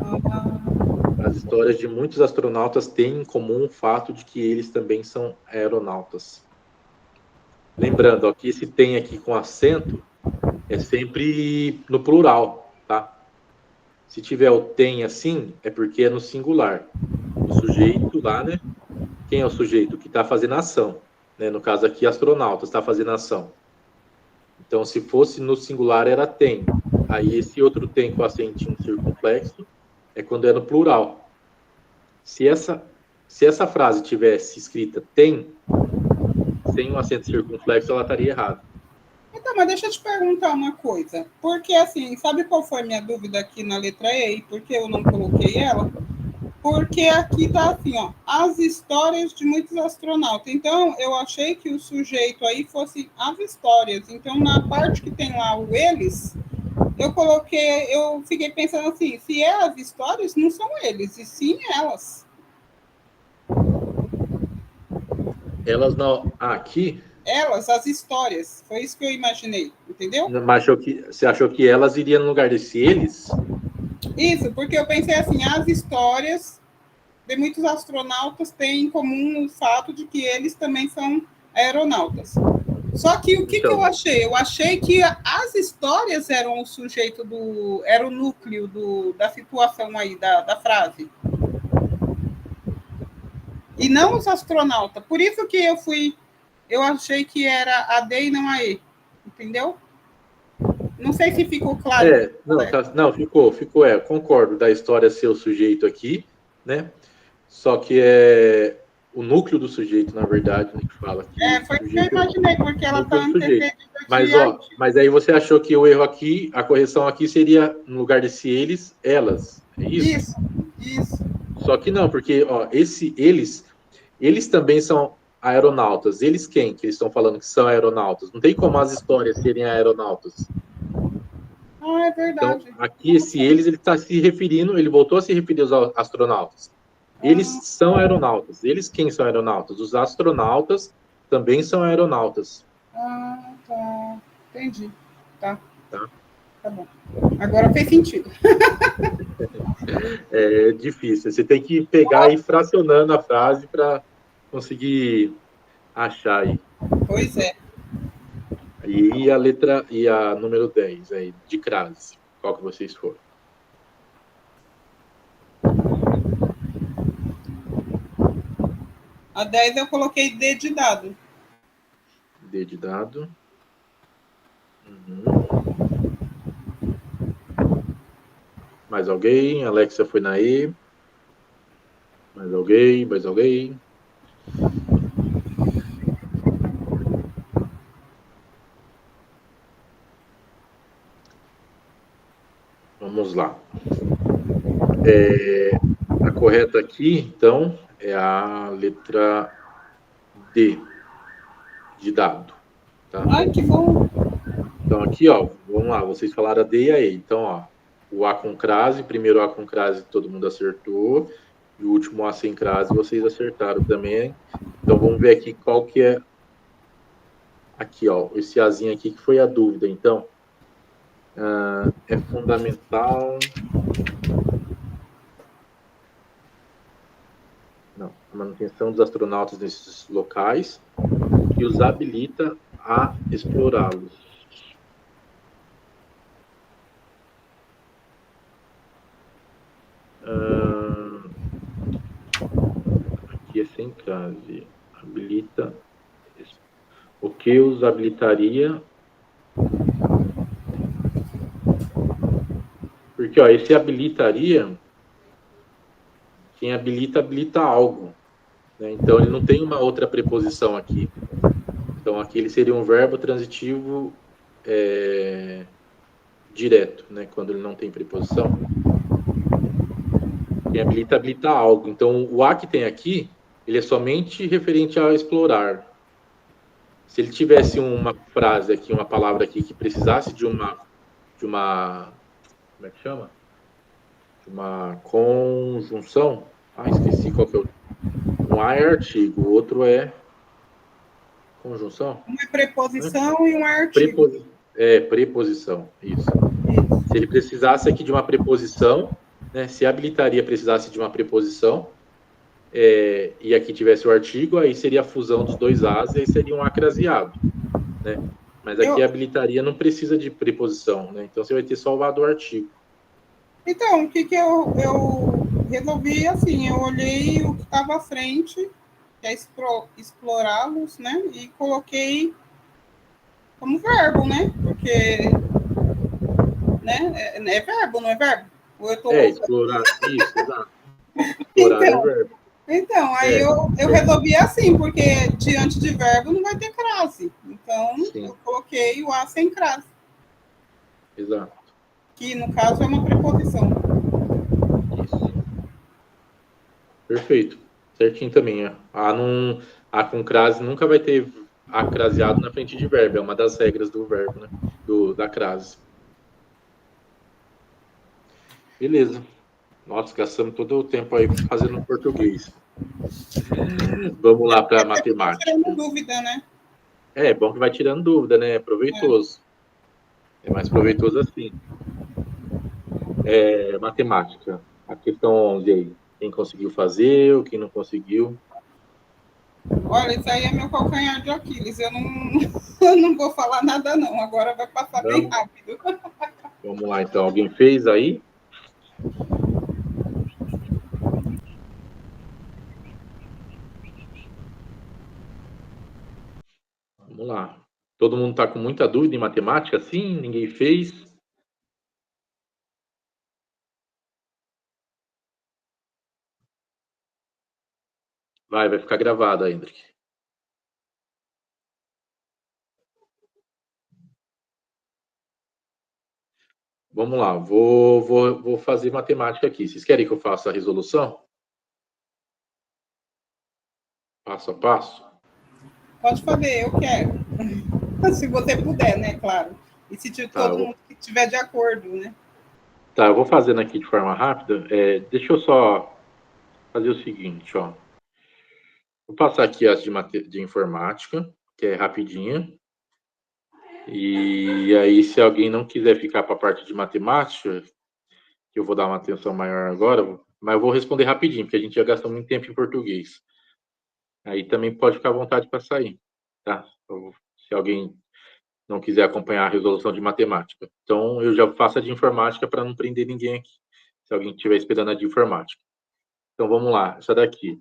As histórias de muitos astronautas têm em comum o fato de que eles também são aeronautas. Lembrando, ó, que esse tem aqui com acento é sempre no plural, tá? Se tiver o tem assim, é porque é no singular. O sujeito lá, né? Quem é o sujeito? Que está fazendo a ação. Né? No caso aqui, astronautas, está fazendo a ação. Então, se fosse no singular, era tem. Aí, esse outro tem com acentinho circunflexo é quando é no plural. Se essa frase tivesse escrita tem, sem um acento circunflexo, ela estaria errada. Então, mas deixa eu te perguntar uma coisa. Porque, assim, sabe qual foi a minha dúvida aqui na letra E? E por que eu não coloquei ela? Porque aqui tá assim, ó, as histórias de muitos astronautas. Então, eu achei que o sujeito aí fosse as histórias. Então, na parte que tem lá o eles, eu fiquei pensando assim, se é as histórias, não são eles, e sim elas. Elas não... aqui... Elas, as histórias. Foi isso que eu imaginei, entendeu? Mas você achou que elas iriam no lugar desse eles? Isso, porque eu pensei assim, as histórias de muitos astronautas têm em comum o fato de que eles também são aeronautas. Só que o que eu achei? Eu achei que as histórias eram o sujeito era o núcleo da situação aí, da frase. E não os astronautas. Por isso que eu achei que era a D e não a E. Entendeu? Não sei se ficou claro. Não, ficou, concordo da história ser o sujeito aqui, né? Só que é o núcleo do sujeito, na verdade, né, que fala aqui. Foi o que eu imaginei, porque ela está antecedida. Mas aí você achou que o erro aqui, a correção aqui seria, no lugar desse eles, elas. É isso? Isso. Só que não, porque ó, eles também são aeronautas. Eles quem? Que eles estão falando que são aeronautas. Não tem como as histórias serem aeronautas. Ah, é Então, verdade. aqui, esse eles, ele está se referindo, ele voltou a se referir aos astronautas. Eles são aeronautas. Eles quem são aeronautas? Os astronautas também são aeronautas. Ah, tá. Entendi. Tá. Tá? Tá bom. Agora fez sentido. É difícil. Você tem que pegar e ir fracionando a frase para conseguir achar aí. Pois é. E a letra, e a número 10 aí, de crase. Qual que vocês foram? A 10 eu coloquei D de dado. D de dado. Uhum. Mais alguém? Alexia foi na E. Mais alguém? Mais alguém? Vamos lá. A correta aqui, então, é a letra D de dado. Tá? Ai, que bom. Então, aqui, ó, vamos lá, vocês falaram a D e a E. Então, ó, o A com crase, primeiro A com crase todo mundo acertou, e o último A sem crase vocês acertaram também. Então, vamos ver aqui qual que é. Aqui, ó, esse Azinho aqui que foi a dúvida. Então, é fundamental. Não, a manutenção dos astronautas nesses locais que os habilita a explorá-los. Aqui é sem crase. Habilita. O que os habilitaria? Porque, ó, esse habilitaria, quem habilita, habilita algo. Né? Então, ele não tem uma outra preposição aqui. Então, aqui ele seria um verbo transitivo direto, né? Quando ele não tem preposição. Quem habilita, habilita algo. Então, o a que tem aqui, ele é somente referente a explorar. Se ele tivesse uma frase aqui, uma palavra aqui que precisasse de uma como é que chama? De uma conjunção. Ah, esqueci qual que é o. Um a é artigo, o outro é conjunção. Uma é preposição e um é artigo. Preposição, isso. Se ele precisasse aqui de uma preposição, né, se habilitaria precisasse de uma preposição, e aqui tivesse o artigo, aí seria a fusão dos dois As, e aí seria um acraseado, né? Mas aqui habilitaria não precisa de preposição, né? Então você vai ter só o artigo. Então, o que eu resolvi, assim, eu olhei o que estava à frente, que é explorá-los, né? E coloquei como verbo, né? Porque, né? É verbo, não é verbo? Ou eu tô explorar, isso, exato. Explorar é verbo. Então, aí eu resolvi assim, porque diante de verbo não vai ter crase. Então, sim, eu coloquei o A sem crase. Exato. Que, no caso, é uma preposição. Isso. Perfeito. Certinho também. A com crase nunca vai ter A craseado na frente de verbo. É uma das regras do verbo, né? Da crase. Beleza. Nossa, gastamos todo o tempo aí fazendo português. Vamos lá para matemática. Tirando dúvida, né? É bom que vai tirando dúvida, né? É proveitoso. É mais proveitoso assim. Matemática. A questão 11 aí. Quem conseguiu fazer, ou quem não conseguiu. Olha, isso aí é meu calcanhar de Aquiles. Eu não vou falar nada, não. Agora vai passar bem rápido. Vamos lá, então. Alguém fez aí? Vamos lá. Todo mundo está com muita dúvida em matemática? Sim? Ninguém fez? Vai ficar gravado aí, Hendrik. Vamos lá, vou fazer matemática aqui. Vocês querem que eu faça a resolução? Passo a passo? Pode fazer, eu quero. Se você puder, né, claro. E se todo mundo que estiver de acordo, né? Tá, eu vou fazendo aqui de forma rápida. Deixa eu só fazer o seguinte, ó. Vou passar aqui as de informática, que é rapidinha. E aí, se alguém não quiser ficar para a parte de matemática, que eu vou dar uma atenção maior agora, mas eu vou responder rapidinho, porque a gente já gastou muito tempo em português. Aí também pode ficar à vontade para sair, tá? Se alguém não quiser acompanhar a resolução de matemática. Então, eu já faço a de informática para não prender ninguém aqui, se alguém estiver esperando a de informática. Então, vamos lá. Essa daqui.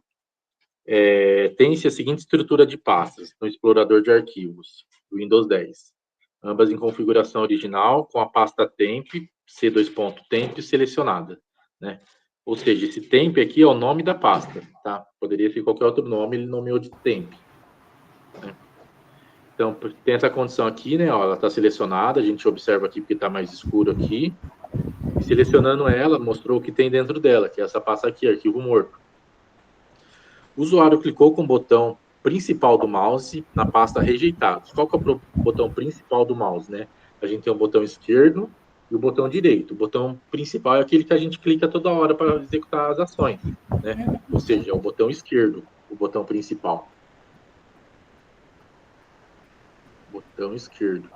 Tem-se a seguinte estrutura de pastas no explorador de arquivos do Windows 10. Ambas em configuração original, com a pasta temp, c2.temp selecionada, né? Ou seja, esse temp aqui é o nome da pasta, tá? Poderia ser qualquer outro nome, ele nomeou de temp, né? Então, tem essa condição aqui, né? Ó, ela está selecionada, a gente observa aqui porque está mais escuro aqui. E selecionando ela, mostrou o que tem dentro dela, que é essa pasta aqui, arquivo morto. O usuário clicou com o botão principal do mouse na pasta rejeitados. Qual que é o botão principal do mouse, né? A gente tem o botão esquerdo e o botão direito. O botão principal é aquele que a gente clica toda hora para executar as ações, né? Ou seja, é o botão esquerdo, o botão principal. Botão esquerdo.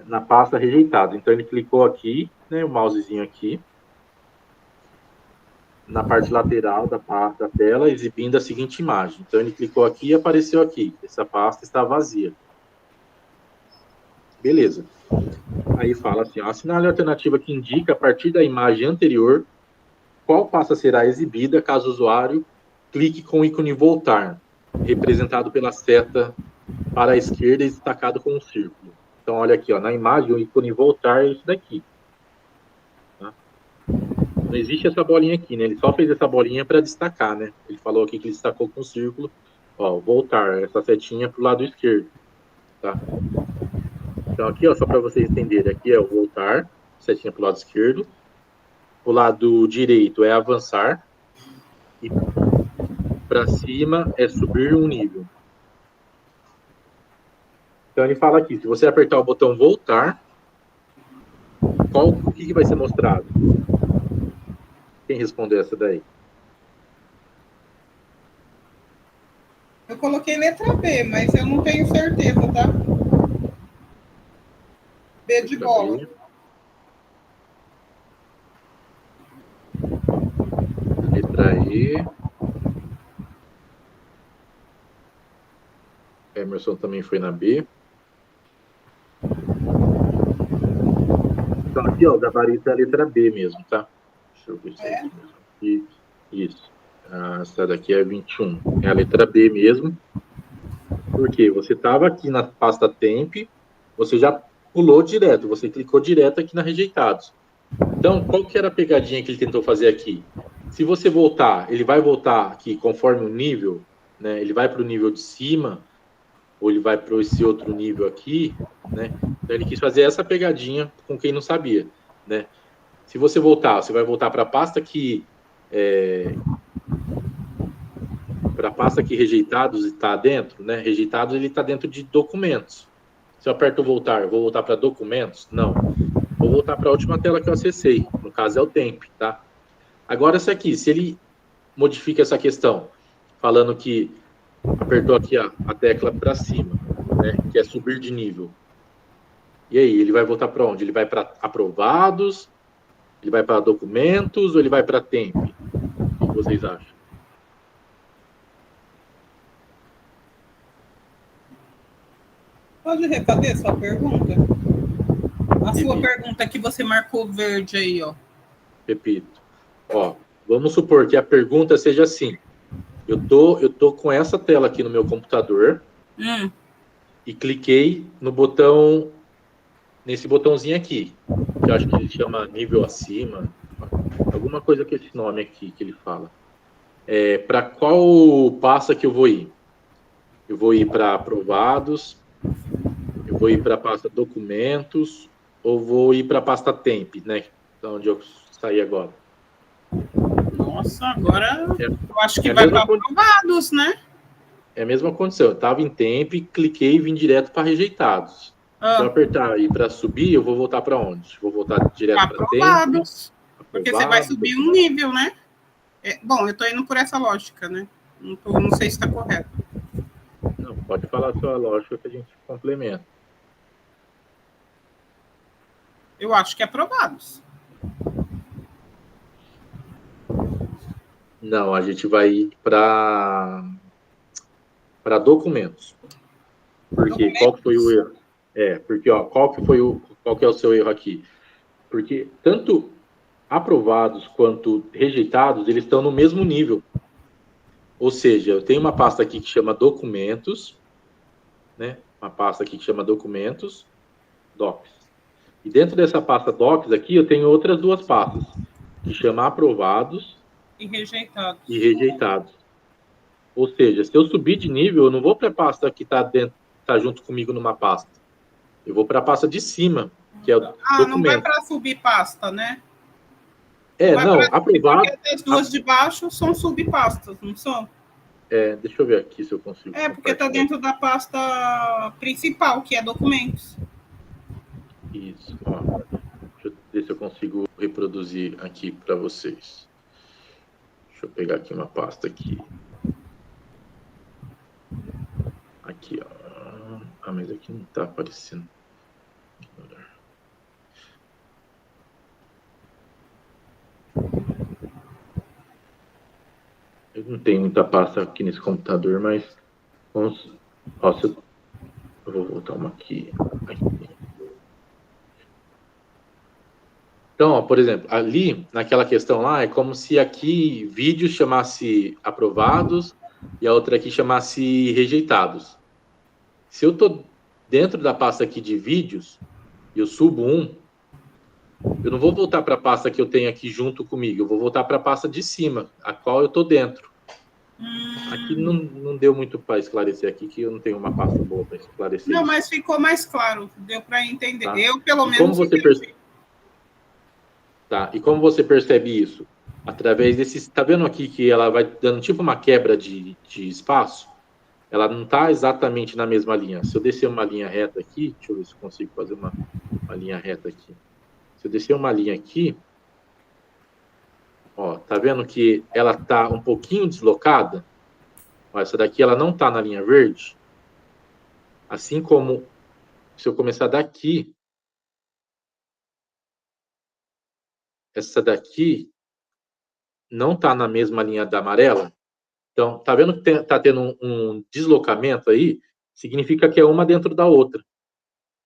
Na pasta rejeitado. Então, ele clicou aqui, né? O mousezinho aqui. Na parte lateral da tela, exibindo a seguinte imagem. Então, ele clicou aqui e apareceu aqui. Essa pasta está vazia. Beleza. Aí fala assim, ó, assinale a alternativa que indica, a partir da imagem anterior, qual pasta será exibida caso o usuário clique com o ícone voltar, representado pela seta para a esquerda e destacado com um círculo. Então, olha aqui, ó, na imagem, o ícone voltar é isso daqui. Não existe essa bolinha aqui, né? Ele só fez essa bolinha para destacar, né? Ele falou aqui que ele destacou com um círculo. Ó, voltar, essa setinha para o lado esquerdo, tá? Então, aqui, ó, só para vocês entenderem, aqui é o voltar, setinha para o lado esquerdo. O lado direito é avançar. E para cima é subir um nível. Então, ele fala aqui, se você apertar o botão voltar, o que vai ser mostrado? Quem respondeu essa daí? Eu coloquei letra B, mas eu não tenho certeza, tá? B de bola. Letra E. Emerson também foi na B. Então, aqui, ó, o gabarito é a letra B mesmo, tá? Deixa eu ver se é isso mesmo. Isso. Essa daqui é 21. É a letra B mesmo. Porque você estava aqui na pasta temp, você já pulou direto, você clicou direto aqui na rejeitados. Então, qual que era a pegadinha que ele tentou fazer aqui? Se você voltar, ele vai voltar aqui conforme o nível, né? Ele vai para o nível de cima, ou ele vai para esse outro nível aqui, né? Então, ele quis fazer essa pegadinha com quem não sabia, né? Se você voltar, você vai voltar para a pasta que rejeitados está dentro, né? Rejeitados ele está dentro de documentos. Se eu aperto voltar, eu vou voltar para documentos? Não. Vou voltar para a última tela que eu acessei. No caso é o temp, tá? Agora essa aqui, se ele modifica essa questão, falando que apertou aqui a tecla para cima, né? Que é subir de nível. E aí, ele vai voltar para onde? Ele vai para aprovados? Ele vai para documentos? Ou ele vai para temp? O que vocês acham? Pode refazer sua pergunta? A sua pergunta que você marcou verde aí, ó. Repito. Ó, vamos supor que a pergunta seja assim. Eu tô com essa tela aqui no meu computador e cliquei no botão, nesse botãozinho aqui, que eu acho que ele chama nível acima, alguma coisa com esse nome aqui que ele fala. Para qual pasta que eu vou ir? Eu vou ir para aprovados, eu vou ir para a pasta documentos, ou vou ir para a pasta temp, né? Da onde eu saí agora. Nossa, agora eu acho que É a vai mesma para aprovados, né? É a mesma condição. Eu estava em tempo e cliquei e vim direto para rejeitados. Se eu Ah, apertar aí para subir, eu vou voltar para onde? Vou voltar direto para tempo, aprovados. Porque você vai subir um nível, né? Bom, eu estou indo por essa lógica, né? Não sei se está correto. Não, pode falar a sua lógica que a gente complementa. Eu acho que é aprovados. Não, a gente vai ir para documentos. Porque qual que foi o erro? Porque qual que é o seu erro aqui? Porque tanto aprovados quanto rejeitados, eles estão no mesmo nível. Ou seja, eu tenho uma pasta aqui que chama documentos, né? Uma pasta aqui que chama documentos, docs. E dentro dessa pasta docs aqui, eu tenho outras duas pastas, que chama aprovados E rejeitados. e rejeitados. Ou seja, se eu subir de nível, eu não vou para a pasta que está junto comigo numa pasta. Eu vou para a pasta de cima, que é o documento. Não vai para subir pasta, né? Aprovado. Porque as duas de baixo são subpastas, não são? Deixa eu ver aqui se eu consigo. Porque está dentro da pasta principal, que é documentos. Isso, deixa eu ver se eu consigo reproduzir aqui para vocês. Deixa eu pegar aqui uma pasta aqui. Aqui, ó. Mas aqui não está aparecendo. Eu não tenho muita pasta aqui nesse computador, mas vamos. Eu vou voltar uma aqui. Então, por exemplo, ali, naquela questão lá, é como se aqui vídeos chamasse aprovados e a outra aqui chamasse rejeitados. Se eu estou dentro da pasta aqui de vídeos e eu subo eu não vou voltar para a pasta que eu tenho aqui junto comigo, eu vou voltar para a pasta de cima, a qual eu estou dentro. Aqui não deu muito para esclarecer aqui, que eu não tenho uma pasta boa para esclarecer. Não, mas ficou mais claro, deu para entender. Tá. Eu, pelo menos, como você percebe? Tá. E como você percebe isso? Através desses. Tá vendo aqui que ela vai dando tipo uma quebra de espaço? Ela não está exatamente na mesma linha. Se eu descer uma linha reta aqui, deixa eu ver se eu consigo fazer uma linha reta aqui. Se eu descer uma linha aqui, tá vendo que ela está um pouquinho deslocada? Essa daqui ela não está na linha verde. Assim como se eu começar daqui, essa daqui não está na mesma linha da amarela. Então, tá vendo que está tendo um deslocamento aí? Significa que é uma dentro da outra.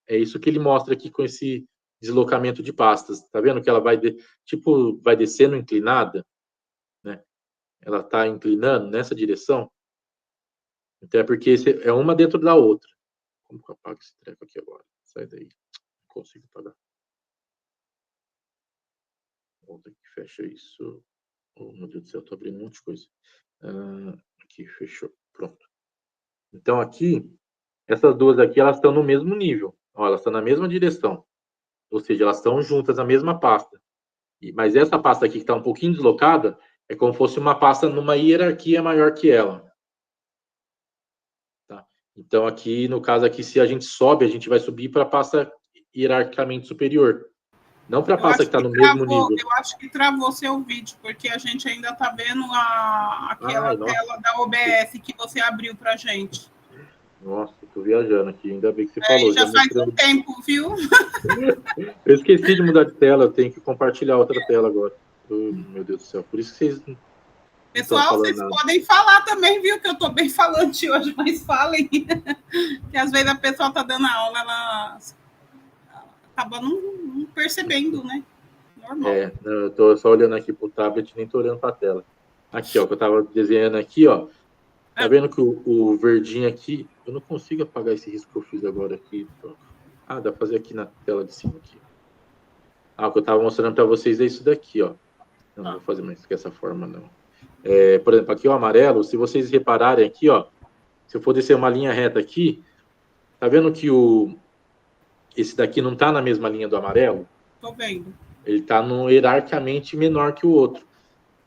É isso que ele mostra aqui com esse deslocamento de pastas. Tá vendo que ela vai descendo inclinada, né? Ela está inclinando nessa direção. Então é porque é uma dentro da outra. Como que eu apago esse treco aqui agora? Sai daí. Não consigo apagar. Outra que fecha isso. Oh, meu Deus do céu, estou abrindo um monte de coisa. Aqui, fechou. Pronto. Então aqui, essas duas aqui, elas estão no mesmo nível. Elas estão na mesma direção. Ou seja, elas estão juntas na mesma pasta. Mas essa pasta aqui que está um pouquinho deslocada, é como se fosse uma pasta numa hierarquia maior que ela. Tá? Então aqui, no caso aqui, se a gente sobe, a gente vai subir para a pasta hierarquicamente superior. Não para a pasta que está no mesmo nível. Eu acho que travou seu vídeo, porque a gente ainda está vendo aquela tela da OBS que você abriu para a gente. Nossa, estou viajando aqui, ainda bem que você falou. Já faz um tempo, viu? Eu esqueci de mudar de tela, eu tenho que compartilhar outra tela agora. Meu Deus do céu, por isso que vocês... Pessoal, vocês podem falar também, viu? Que eu estou bem falante hoje, mas falem. Que às vezes a pessoa está dando aula, ela acaba não percebendo, né? Normal. Eu estou só olhando aqui pro tablet, nem estou olhando para a tela. Aqui, ó, que eu estava desenhando aqui, ó. Tá vendo que o verdinho aqui, eu não consigo apagar esse risco que eu fiz agora aqui. Dá para fazer aqui na tela de cima aqui. O que eu estava mostrando para vocês é isso daqui, ó. Não vou fazer mais dessa forma, não. Por exemplo, aqui o amarelo, se vocês repararem aqui, ó, se eu for descer uma linha reta aqui, tá vendo que esse daqui não tá na mesma linha do amarelo? Tô vendo. Ele tá hierarquicamente menor que o outro.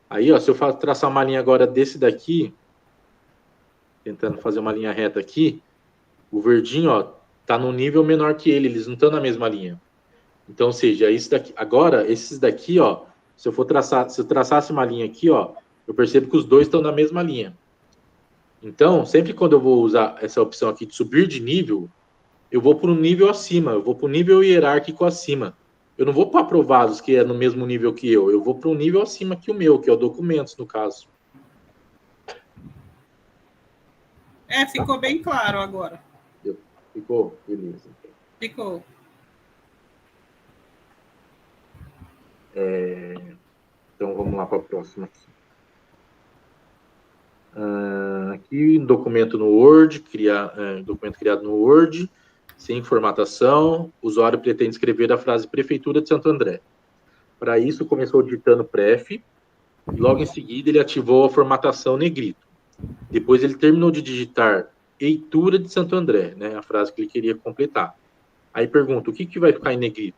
Aí, ó, se eu traçar uma linha agora desse daqui, tentando fazer uma linha reta aqui, o verdinho, ó, tá num nível menor que ele, eles não estão na mesma linha. Então, ou seja, isso daqui, agora, esses daqui, ó, se eu traçasse uma linha aqui, ó, eu percebo que os dois estão na mesma linha. Então, sempre quando eu vou usar essa opção aqui de subir de nível, eu vou para um nível acima, eu vou para o nível hierárquico acima. Eu não vou para aprovados, que é no mesmo nível que eu vou para um nível acima que o meu, que é o documentos, no caso. Ficou bem claro agora. Ficou? Beleza. Ficou. Então, vamos lá para a próxima. Aqui, documento no Word, documento criado no Word, sem formatação, o usuário pretende escrever a frase Prefeitura de Santo André. Para isso, começou digitando pref, e logo em seguida ele ativou a formatação negrito. Depois ele terminou de digitar Heitura de Santo André, né, a frase que ele queria completar. Aí pergunta, o que vai ficar em negrito?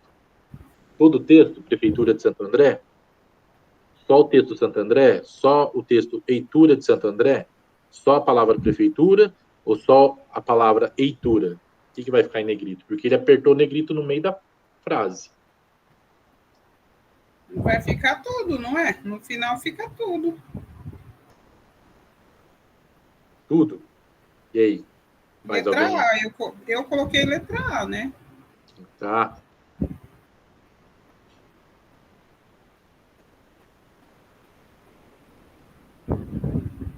Todo o texto, Prefeitura de Santo André? Só o texto Santo André? Só o texto Heitura de Santo André? Só a palavra Prefeitura? Ou só a palavra Heitura? O que vai ficar em negrito? Porque ele apertou negrito no meio da frase. Vai ficar tudo, não é? No final fica tudo. Tudo? E aí? Mais letra alguém? A, eu coloquei letra A, né? Tá.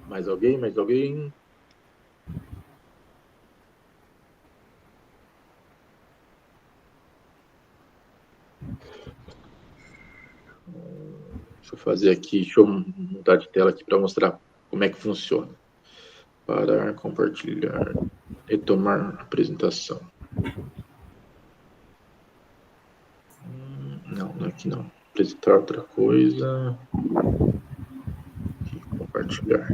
Mais alguém? Mais alguém? Deixa eu fazer aqui, deixa eu mudar de tela aqui para mostrar como é que funciona. Parar, compartilhar, retomar a apresentação. Não, aqui não. Apresentar outra coisa. Aqui, compartilhar.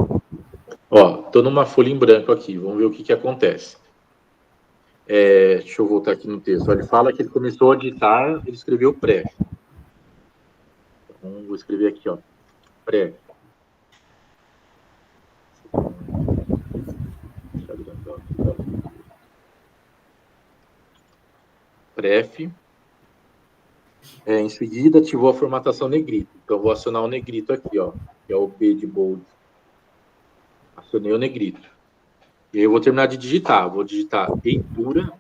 Ó, tô numa folha em branco aqui, vamos ver o que acontece. Deixa eu voltar aqui no texto. Ele fala que ele começou a digitar, ele escreveu pré. Então, vou escrever aqui, ó. Pré. Pref. Em seguida, ativou a formatação negrito. Então, vou acionar o negrito aqui, ó, que é o P de bold. Acionei o negrito. E aí eu vou terminar de digitar. Vou digitar Heitura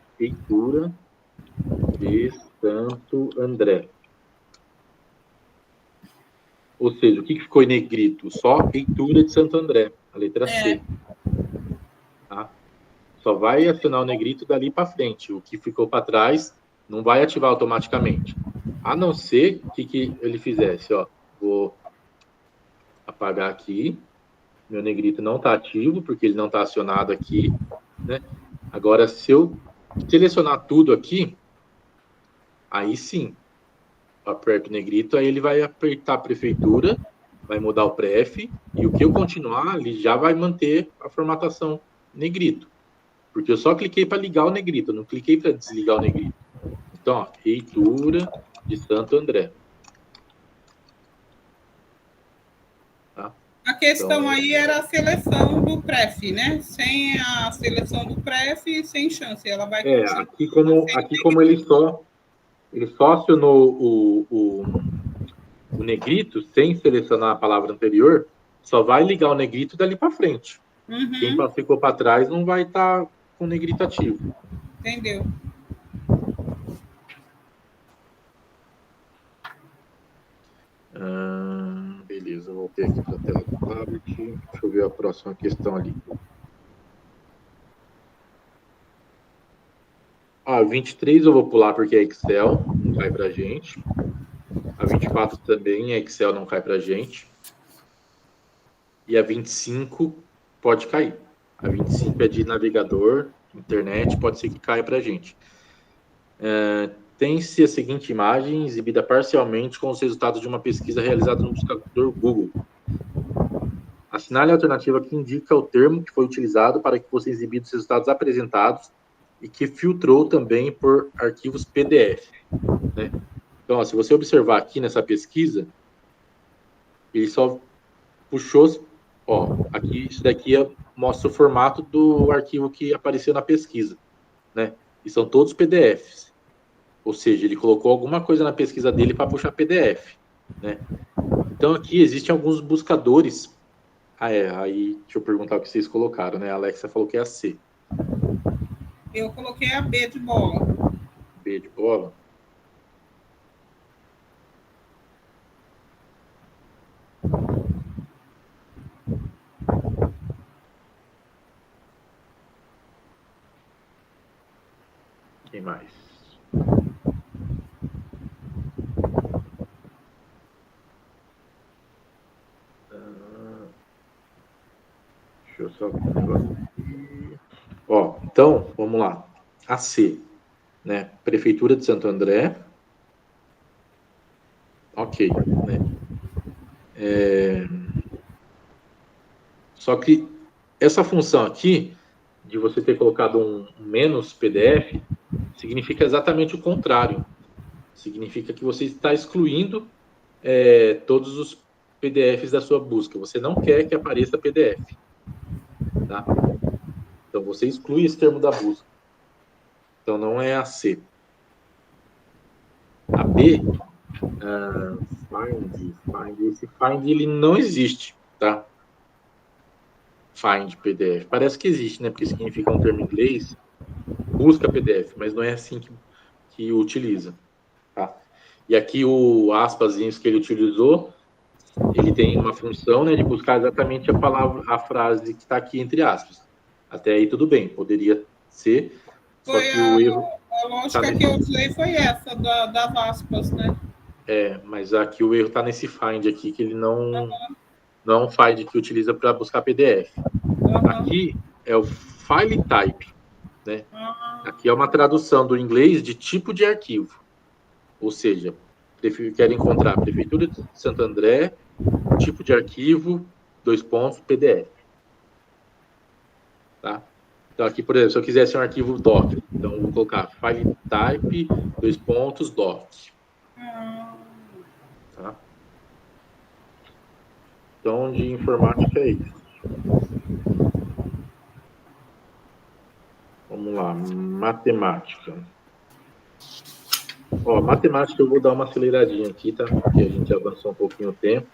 de Santo André. Ou seja, o que ficou em negrito? Só Heitura de Santo André, a letra C. Tá? Só vai acionar o negrito dali para frente. O que ficou para trás não vai ativar automaticamente. A não ser que ele fizesse, ó. Vou apagar aqui. Meu negrito não está ativo, porque ele não está acionado aqui, né? Agora, se eu selecionar tudo aqui, aí sim, eu aperto o negrito, aí ele vai apertar a prefeitura, vai mudar o pref, e o que eu continuar, ele já vai manter a formatação negrito. Porque eu só cliquei para ligar o negrito, eu não cliquei para desligar o negrito. Então, ó, Heitura de Santo André. Tá? A questão aí era a seleção do pref, né? Sem a seleção do pref, sem chance. Ela vai aqui como ele só acionou o negrito sem selecionar a palavra anterior, só vai ligar o negrito dali para frente. Uhum. Quem ficou para trás não vai estar com o negrito ativo. Entendeu? Beleza, voltei aqui para a tela do tablet. Deixa eu ver a próxima questão ali. 23 eu vou pular porque é Excel, não cai para a gente. A 24 também é Excel, não cai para a gente. E a 25 pode cair. A 25 é de navegador, internet, pode ser que caia para a gente. Tem-se a seguinte imagem, exibida parcialmente com os resultados de uma pesquisa realizada no buscador Google. Assinale a alternativa que indica o termo que foi utilizado para que fossem exibidos os resultados apresentados e que filtrou também por arquivos PDF. Né? Então, ó, se você observar aqui nessa pesquisa, ele só puxou, ó, aqui, isso daqui mostra o formato do arquivo que apareceu na pesquisa, né? E são todos PDFs. Ou seja, ele colocou alguma coisa na pesquisa dele para puxar PDF, né? Então aqui existem alguns buscadores. Aí deixa eu perguntar o que vocês colocaram, né? A Alexa falou que é a C. Eu coloquei a B de bola. B de bola. Quem mais? Deixa eu só ver um negócio aqui. Ó, então, vamos lá. A C, né? Prefeitura de Santo André. Ok, né? Só que essa função aqui, de você ter colocado um menos PDF, significa exatamente o contrário. Significa que você está excluindo todos os PDFs da sua busca. Você não quer que apareça PDF. Tá? Então, você exclui esse termo da busca. Então, não é a C. A B, esse find, ele não existe, tá? Find PDF. Parece que existe, né? Porque significa um termo em inglês, busca PDF, mas não é assim que utiliza, tá? E aqui o aspasinhos que ele utilizou, ele tem uma função, né, de buscar exatamente a frase que está aqui entre aspas. Até aí tudo bem, poderia ser, só que o erro... A lógica que eu usei foi essa, das aspas, né? Mas aqui o erro está nesse find aqui, que ele não é um find que utiliza para buscar PDF. Aqui é o file type, né? Aqui é uma tradução do inglês de tipo de arquivo. Ou seja, quero encontrar Prefeitura de Santo André, tipo de arquivo, PDF. Tá? Então aqui, por exemplo, se eu quisesse um arquivo doc, então eu vou colocar file type, doc. Tá? Então, de informática é isso. Vamos lá, matemática. Ó, matemática eu vou dar uma aceleradinha aqui, tá? Porque a gente avançou um pouquinho o tempo.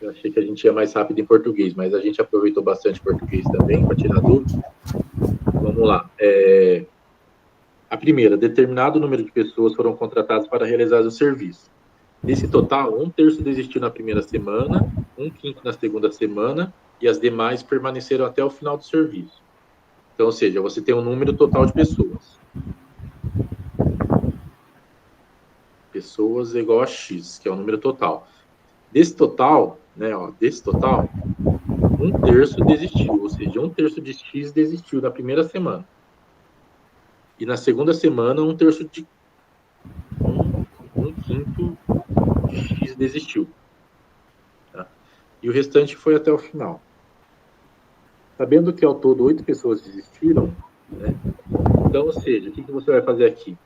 Eu achei que a gente ia mais rápido em português, mas a gente aproveitou bastante português também, para tirar dúvidas. Vamos lá. A primeira, determinado número de pessoas foram contratadas para realizar o serviço. Desse total, 1/3 desistiu na primeira semana, 1/5 na segunda semana, e as demais permaneceram até o final do serviço. Então, ou seja, você tem um número total de pessoas. Pessoas é igual a X, que é o número total. Desse total, né, ó, 1/3 desistiu, ou seja, 1/3 de X desistiu na primeira semana. E na segunda semana, 1/5 de X desistiu. Tá? E o restante foi até o final. Sabendo que ao todo 8 pessoas desistiram, né? Então, ou seja, o que você vai fazer aqui?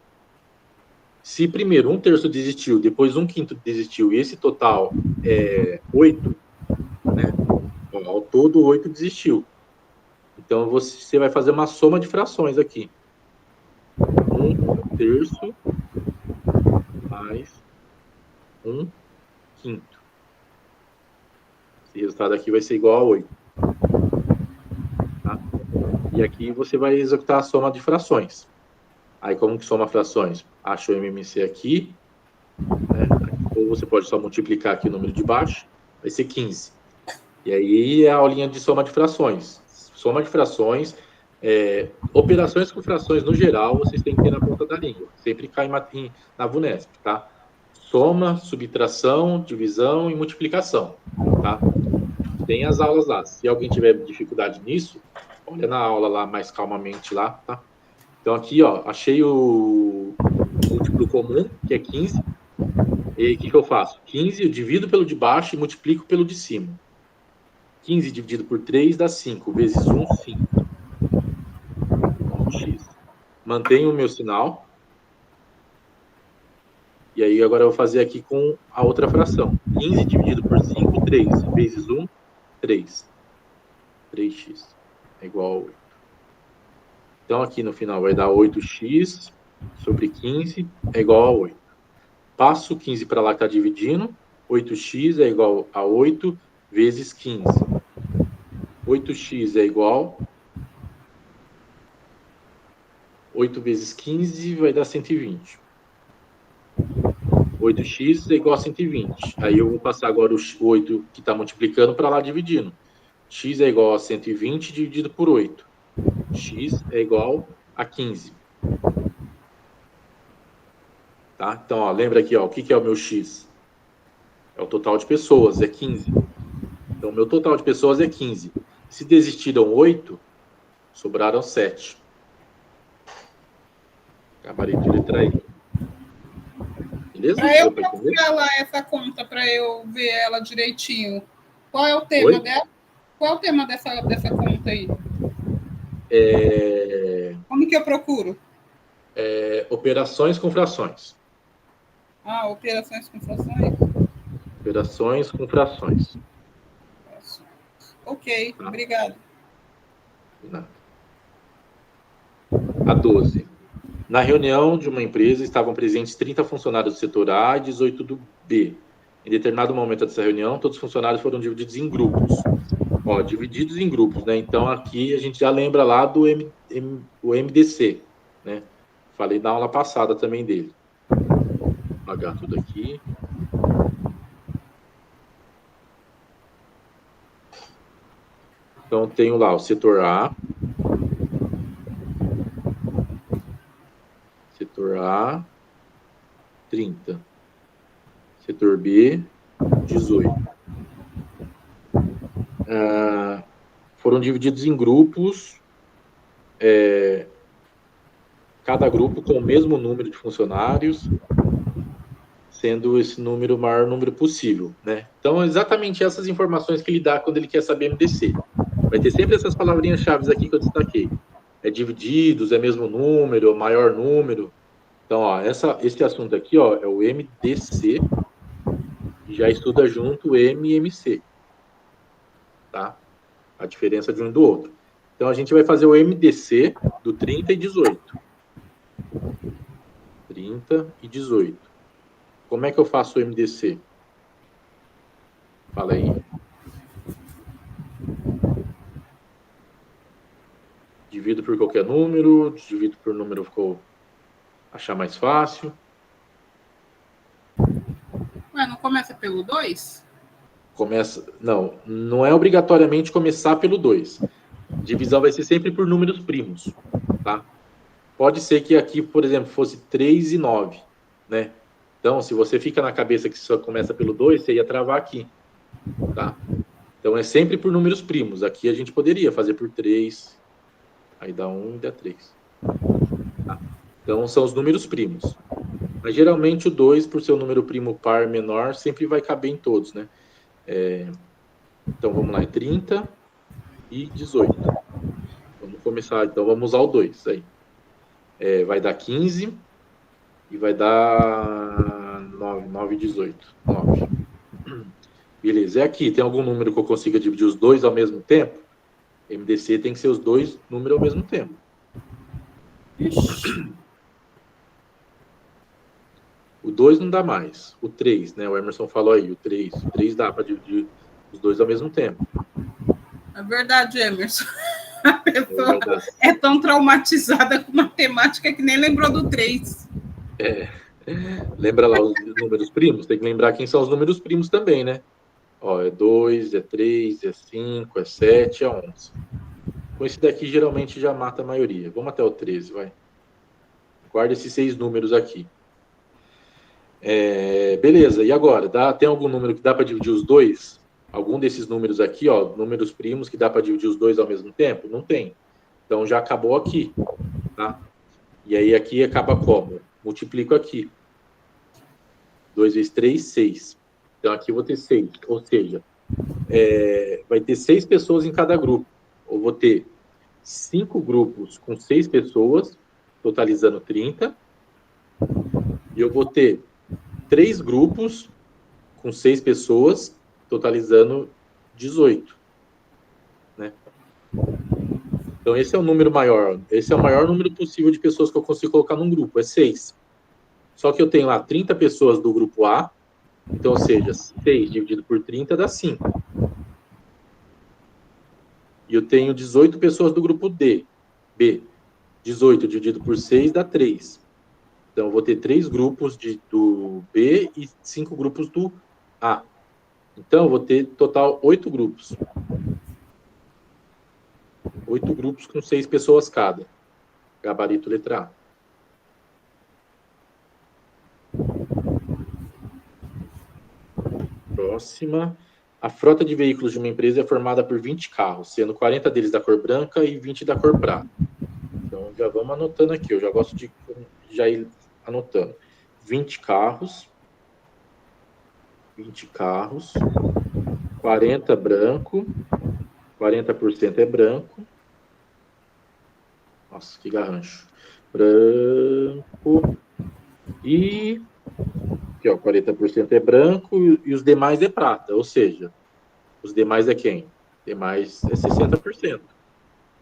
Se primeiro 1/3 desistiu, depois 1/5 desistiu, e esse total é 8, né? Ao todo 8 desistiu. Então você vai fazer uma soma de frações aqui. 1/3 mais 1/5. Esse resultado aqui vai ser igual a 8. Tá? E aqui você vai executar a soma de frações. Aí como que soma frações? Acha o MMC aqui, né? Ou você pode só multiplicar aqui o número de baixo, vai ser 15. E aí é a aulinha de soma de frações. Soma de frações, operações com frações no geral, vocês têm que ter na ponta da língua. Sempre cai na VUNESP, tá? Soma, subtração, divisão e multiplicação, tá? Tem as aulas lá. Se alguém tiver dificuldade nisso, olha na aula lá mais calmamente lá, tá? Então aqui, ó, achei o múltiplo comum, que é 15. E o que eu faço? 15 eu divido pelo de baixo e multiplico pelo de cima. 15 dividido por 3 dá 5, vezes 1, 5. X. Mantenho o meu sinal. E aí agora eu vou fazer aqui com a outra fração. 15 dividido por 5, 3. Vezes 1, 3. 3x é igual a 8. Então aqui no final vai dar 8x sobre 15 é igual a 8. Passo 15 para lá que está dividindo. 8x é igual a 8 vezes 15. 8x é igual... 8 vezes 15 vai dar 120. 8x é igual a 120. Aí eu vou passar agora o 8 que está multiplicando para lá dividindo. X é igual a 120 dividido por 8. X é igual a 15. Tá? Então, ó, lembra aqui, ó, o que é o meu X? É o total de pessoas, é 15. Então, o meu total de pessoas é 15. Se desistiram 8, sobraram 7. Gabarito de letra E. Beleza? Para eu Deu pra entender? procurar lá essa conta, para eu ver ela direitinho, qual é o tema dela? Qual é o tema dessa conta aí? Como que eu procuro? Operações com frações. Ah, operações com frações? Operações com frações. Ok, Tá. obrigado. Nada. A 12. Na reunião de uma empresa estavam presentes 30 funcionários do setor A e 18 do B. Em determinado momento dessa reunião, todos os funcionários foram divididos em grupos. Ó, divididos em grupos, né? Então, aqui a gente já lembra lá do o MDC, né? Falei na aula passada também dele. Vou apagar tudo aqui. Então, tenho lá o setor A. Setor A, 30. Setor B, 18. Foram divididos em grupos, cada grupo com o mesmo número de funcionários, sendo esse número o maior número possível, né? Então, exatamente essas informações que ele dá quando ele quer saber MDC. Vai ter sempre essas palavrinhas-chave aqui que eu destaquei. É divididos, é mesmo número, maior número. Então, ó, esse assunto aqui, ó, é o MDC, e já estuda junto o MMC, tá? A diferença de um do outro. Então, a gente vai fazer o MDC do 30 e 18. 30 e 18. Como é que eu faço o MDC? Fala aí. Divido por qualquer número, divido por número ficou achar mais fácil. Ué, não começa pelo 2? Começa, não é obrigatoriamente começar pelo 2. Divisão vai ser sempre por números primos, tá? Pode ser que aqui, por exemplo, fosse 3 e 9, né? Então, se você fica na cabeça que só começa pelo 2, você ia travar aqui, tá? Então, é sempre por números primos. Aqui a gente poderia fazer por 3, aí dá 1 e dá 3. Tá? Então, são os números primos. Mas, geralmente, o 2, por ser um número primo par menor, sempre vai caber em todos, né? Então, vamos lá, é 30 e 18. Vamos começar, então, vamos usar o 2 aí. Vai dar 15 e vai dar 9 e 18. 9. Beleza, é aqui. Tem algum número que eu consiga dividir os dois ao mesmo tempo? MDC tem que ser os dois números ao mesmo tempo. Ixi. O 2 não dá mais. O 3, né? O Emerson falou aí, o 3. O 3 dá para dividir os dois ao mesmo tempo. É verdade, Emerson. A pessoa é tão traumatizada com matemática que nem lembrou do 3. Lembra lá os números primos? Tem que lembrar quem são os números primos também, né? Ó, é 2, é 3, é 5, é 7, é 11. Com esse daqui, geralmente já mata a maioria. Vamos até o 13, vai. Guarda esses 6 números aqui. Beleza, e agora? Tem algum número que dá para dividir os dois? Algum desses números aqui, ó, números primos que dá para dividir os dois ao mesmo tempo? Não tem. Então, já acabou aqui, tá? E aí, aqui acaba como? Multiplico aqui. 2 vezes 3, 6. Então, aqui eu vou ter 6. Ou seja, vai ter 6 pessoas em cada grupo. Eu vou ter 5 grupos com 6 pessoas, totalizando 30. E eu vou ter 3 grupos com 6 pessoas, totalizando 18. Né? Então, esse é o número maior. Esse é o maior número possível de pessoas que eu consigo colocar num grupo, é 6. Só que eu tenho lá 30 pessoas do grupo A, então, ou seja, 6 dividido por 30 dá 5. E eu tenho 18 pessoas do grupo B. 18 dividido por 6 dá 3. Então, eu vou ter 3 grupos do B e 5 grupos do A. Então, eu vou ter total 8 grupos. 8 grupos com 6 pessoas cada. Gabarito letra A. Próxima. A frota de veículos de uma empresa é formada por 20 carros, sendo 40 deles da cor branca e 20 da cor prata. Então, já vamos anotando aqui. Eu já gosto de já ir anotando. 20 carros. 20 carros. 40 branco. 40% é branco. Nossa, que garrancho. Branco. E aqui, ó, 40% é branco e os demais é prata. Ou seja, os demais é quem? Demais é 60%.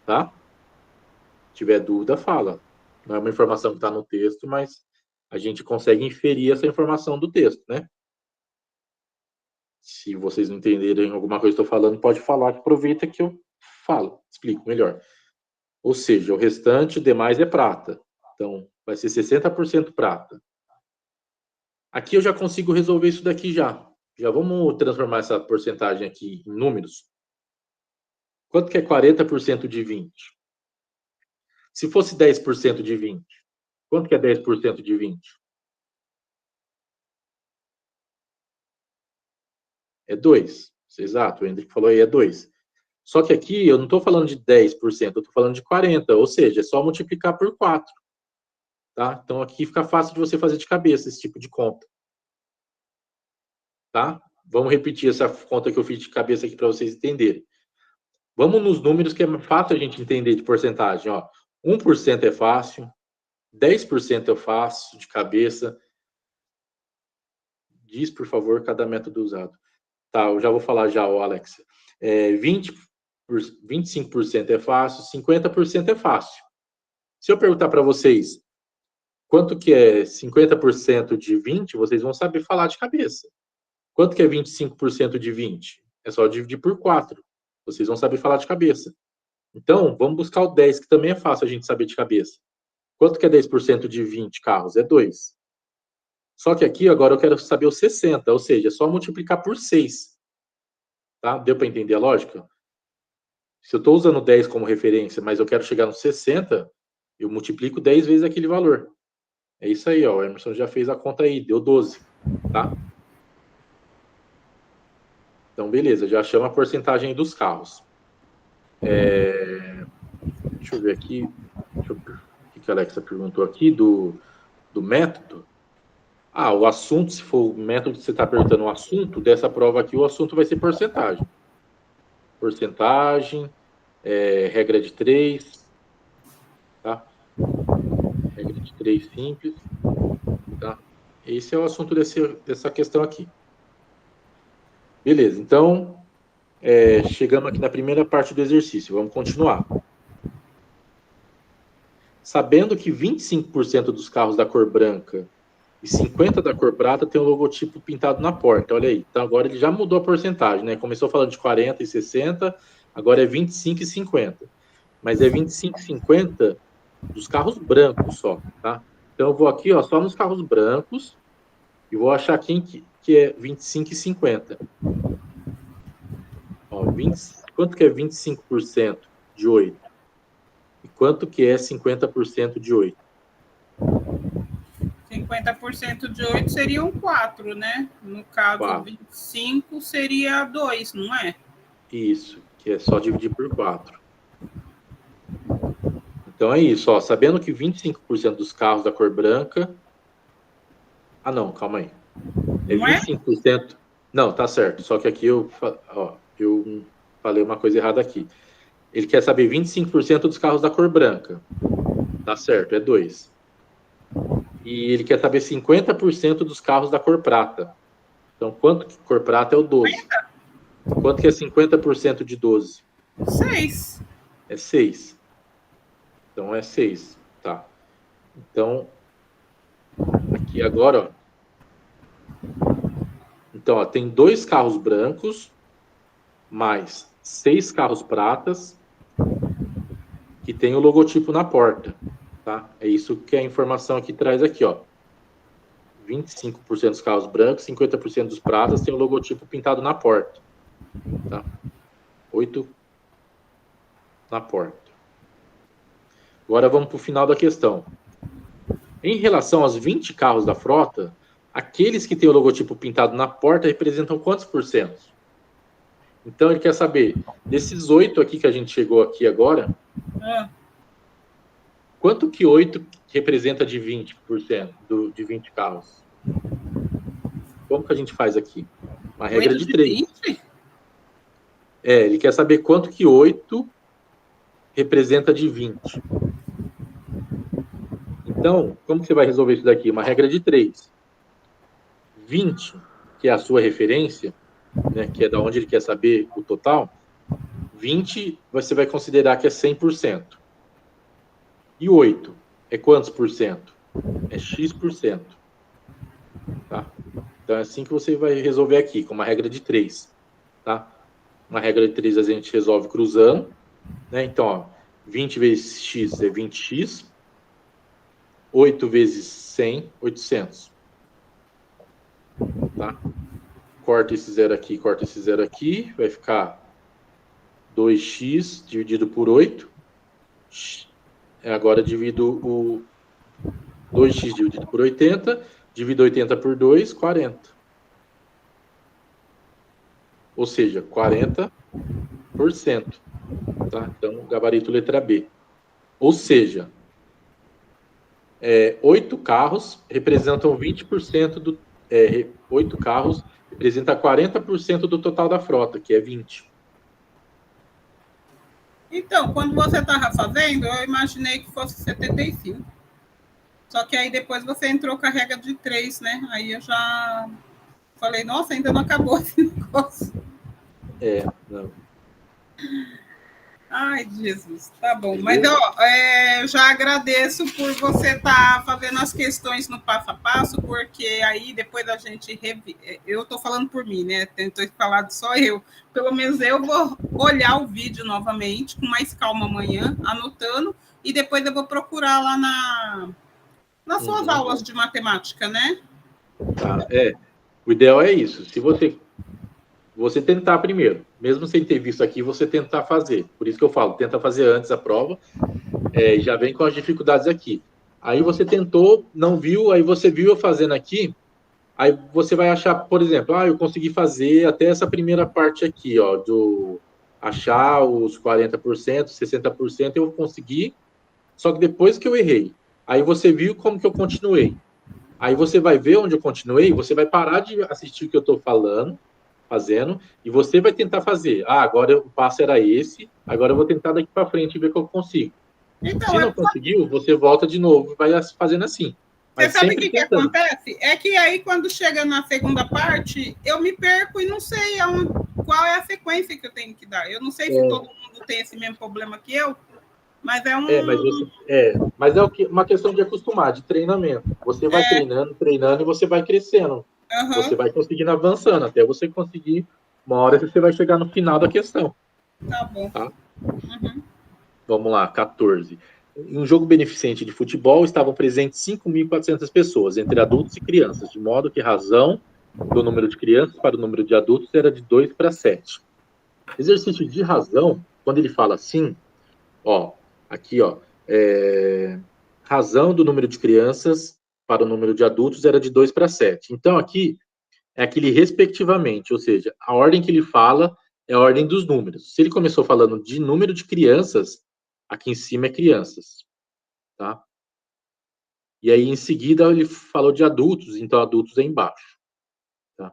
Tá? Se tiver dúvida, fala. Não é uma informação que está no texto, mas a gente consegue inferir essa informação do texto, né? Se vocês não entenderem alguma coisa que eu estou falando, pode falar, que aproveita que eu falo, explico melhor. Ou seja, o restante, o demais é prata. Então, vai ser 60% prata. Aqui eu já consigo resolver isso daqui já. Já vamos transformar essa porcentagem aqui em números. Quanto que é 40% de 20? Se fosse 10% de 20, quanto que é 10% de 20? É 2. Exato, o Hendrick falou aí, é 2. Só que aqui eu não estou falando de 10%, eu estou falando de 40%, ou seja, é só multiplicar por 4. Tá? Então aqui fica fácil de você fazer de cabeça esse tipo de conta. Tá? Vamos repetir essa conta que eu fiz de cabeça aqui para vocês entenderem. Vamos nos números que é fácil a gente entender de porcentagem. Ó. 1% é fácil, 10% é fácil de cabeça. Diz, por favor, cada método usado. Tá, eu já vou falar já, Alex. 25% é fácil, 50% é fácil. Se eu perguntar para vocês quanto que é 50% de 20, vocês vão saber falar de cabeça. Quanto que é 25% de 20? É só dividir por 4. Vocês vão saber falar de cabeça. Então, vamos buscar o 10, que também é fácil a gente saber de cabeça. Quanto que é 10% de 20 carros? É 2. Só que aqui, agora, eu quero saber o 60, ou seja, é só multiplicar por 6. Tá? Deu para entender a lógica? Se eu estou usando 10 como referência, mas eu quero chegar no 60, eu multiplico 10 vezes aquele valor. É isso aí, ó. O Emerson já fez a conta aí, deu 12. Tá? Então, beleza, já chama a porcentagem dos carros. Deixa eu ver aqui. O que a Alexa perguntou aqui do método. O assunto, se for o método que você está perguntando o assunto, dessa prova aqui, o assunto vai ser porcentagem. Porcentagem, regra de 3, tá? Regra de 3 simples, tá? Esse é o assunto dessa questão aqui. Beleza, então, chegamos aqui na primeira parte do exercício, vamos continuar. Sabendo que 25% dos carros da cor branca e 50% da cor prata tem o logotipo pintado na porta, olha aí. Então, agora ele já mudou a porcentagem, né? Começou falando de 40 e 60, agora é 25 e 50. Mas é 25 e 50 dos carros brancos só, tá? Então, eu vou aqui, ó, só nos carros brancos e vou achar quem que é 25 e 50. Ó, quanto que é 25% de 8? E quanto que é 50% de 8? 50% de 8 seriam 4, né? No caso, 4. 25 seria 2, não é? Isso, que é só dividir por 4. Então é isso, ó. Sabendo que 25% dos carros da cor branca... não, calma aí. É 25%... Não, tá certo. Só que aqui eu falei uma coisa errada aqui. Ele quer saber 25% dos carros da cor branca. Tá certo, é 2. E ele quer saber 50% dos carros da cor prata. Então, quanto que cor prata é o 12? Quanto que é 50% de 12? 6. É 6. Então, é 6. Tá. Então, aqui agora, ó. Então, ó, tem 2 carros brancos, mais 6 carros pratas, que tem o logotipo na porta. Tá? É isso que a informação aqui traz aqui, ó. 25% dos carros brancos, 50% dos pratas tem o logotipo pintado na porta. Tá? 8 na porta. Agora vamos para o final da questão. Em relação aos 20 carros da frota, aqueles que têm o logotipo pintado na porta representam quantos por cento? Então ele quer saber, desses 8 aqui que a gente chegou aqui agora, quanto que 8 representa de 20%, de 20 carros? Como que a gente faz aqui? Uma regra de 3. 20? Ele quer saber quanto que 8 representa de 20. Então, como que você vai resolver isso daqui? Uma regra de 3. 20, que é a sua referência, né, que é da onde ele quer saber o total, 20 você vai considerar que é 100%. E 8 é quantos por cento? É X%. Tá? Então é assim que você vai resolver aqui, com uma regra de 3. Tá? Uma regra de 3 a gente resolve cruzando. Né? Então, ó, 20 vezes X é 20X. 8 vezes 100, 800. Tá? Corta esse zero aqui, corta esse zero aqui. Vai ficar 2x dividido por 8. Agora divido o 2x dividido por 80. Divido 80 por 2, 40. Ou seja, 40%. Tá? Então, gabarito letra B. Ou seja, 8 carros representam 20% do... 8 carros representa 40% do total da frota, que é 20. Então, quando você estava fazendo, eu imaginei que fosse 75. Só que aí depois você entrou com a regra de 3, né? Aí eu já falei, nossa, ainda não acabou esse negócio. Não. Ai, Jesus, tá bom. Mas, ó, já agradeço por você estar fazendo as questões no passo a passo, porque aí depois a gente... Eu estou falando por mim, né? Tentou falar só eu. Pelo menos eu vou olhar o vídeo novamente, com mais calma amanhã, anotando, e depois eu vou procurar lá nas suas aulas de matemática, né? Tá, o ideal é isso. Se você tentar primeiro, mesmo sem ter visto aqui, você tentar fazer. Por isso que eu falo, tenta fazer antes a prova, já vem com as dificuldades aqui. Aí você tentou, não viu, aí você viu eu fazendo aqui, aí você vai achar, por exemplo, eu consegui fazer até essa primeira parte aqui, ó, do achar os 40%, 60%, eu consegui, só que depois que eu errei. Aí você viu como que eu continuei. Aí você vai ver onde eu continuei, você vai parar de assistir o que eu estou fazendo, e você vai tentar fazer. Agora o passo era esse, agora eu vou tentar daqui para frente ver o que eu consigo. Então, se não conseguiu, você volta de novo, vai fazendo assim. Mas você sabe o que acontece? É que aí, quando chega na segunda parte, eu me perco e não sei qual é a sequência que eu tenho que dar. Eu não sei se todo mundo tem esse mesmo problema que eu, mas é um... mas uma questão de acostumar, de treinamento. Você vai treinando e você vai crescendo. Você vai conseguindo avançando, até você conseguir, uma hora você vai chegar no final da questão. Tá bom. Tá? Vamos lá, 14. Em um jogo beneficente de futebol, estavam presentes 5.400 pessoas, entre adultos e crianças, de modo que a razão do número de crianças para o número de adultos era de 2 para 7. Exercício de razão, quando ele fala assim, aqui, razão do número de crianças para o número de adultos era de 2 para 7. Então, aqui é aquele respectivamente, ou seja, a ordem que ele fala é a ordem dos números. Se ele começou falando de número de crianças, aqui em cima é crianças, tá? E aí, em seguida, ele falou de adultos, então adultos é embaixo, tá?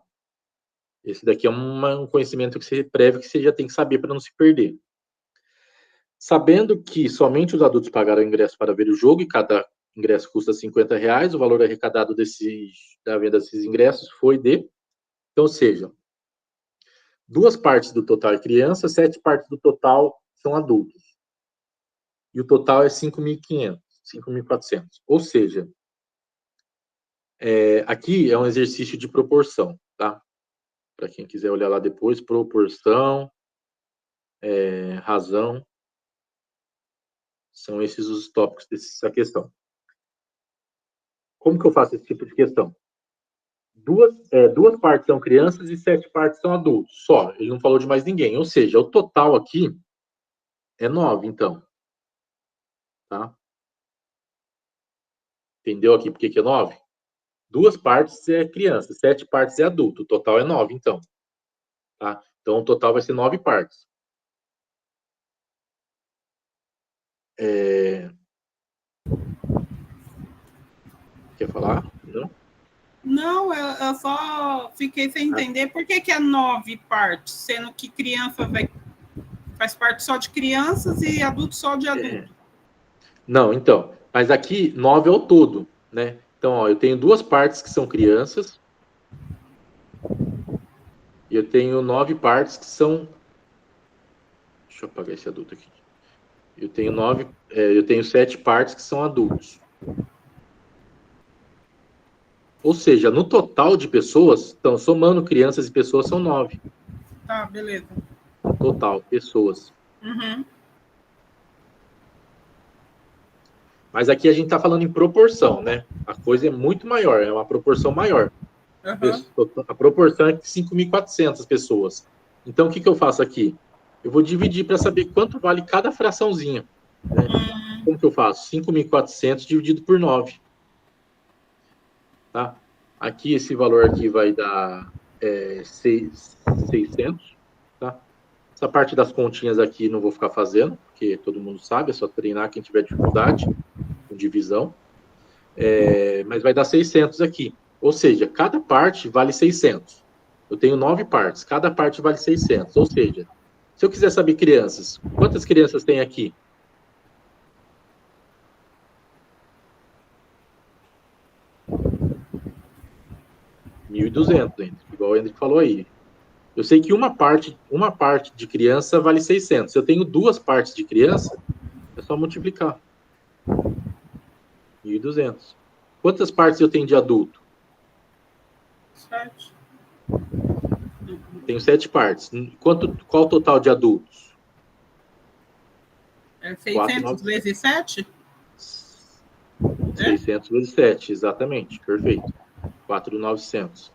Esse daqui é um conhecimento que você prévio que você já tem que saber para não se perder. Sabendo que somente os adultos pagaram o ingresso para ver o jogo e cada ingresso custa R$50, o valor arrecadado da venda desses ingressos foi de... Então, ou seja, 2 partes do total é criança, 7 partes do total são adultos. E o total é 5.500, 5.400. Ou seja, aqui é um exercício de proporção, tá? Para quem quiser olhar lá depois, proporção, razão, são esses os tópicos dessa questão. Como que eu faço esse tipo de questão? 2 partes são crianças e 7 partes são adultos. Só, ele não falou de mais ninguém. Ou seja, o total aqui é 9, então. Tá? Entendeu aqui por que é 9? 2 partes é criança, 7 partes é adulto. O total é 9, então. Tá? Então, o total vai ser 9 partes. Quer falar? Não? Não, eu só fiquei sem entender por que é 9 partes, sendo que criança faz parte só de crianças e adulto só de adulto. Não, então. Mas aqui, 9 é o todo, né? Então, ó, eu tenho 2 partes que são crianças. E eu tenho 9 partes que são... Deixa eu apagar esse adulto aqui. Eu tenho 7 partes que são adultos. Ou seja, no total de pessoas, então, somando crianças e pessoas, são 9. Tá, beleza. Total, pessoas. Uhum. Mas aqui a gente está falando em proporção, né? A coisa é muito maior, é uma proporção maior. Uhum. A proporção é de 5.400 pessoas. Então, o que eu faço aqui? Eu vou dividir para saber quanto vale cada fraçãozinha. Né? Como que eu faço? 5.400 dividido por 9. Tá? Aqui, esse valor aqui vai dar 600. Tá? Essa parte das continhas aqui não vou ficar fazendo, porque todo mundo sabe, é só treinar quem tiver dificuldade com divisão. Mas vai dar 600 aqui. Ou seja, cada parte vale 600. Eu tenho 9 partes, cada parte vale 600. Ou seja, se eu quiser saber crianças, quantas crianças tem aqui? R$1.200, igual o Henrique falou aí. Eu sei que uma parte de criança vale 600. Se eu tenho 2 partes de criança, é só multiplicar. 1.200. Quantas partes eu tenho de adulto? 7. Tenho 7 partes. Qual o total de adultos? 600 vezes 7? 600 vezes 7, exatamente. Perfeito. 4.900.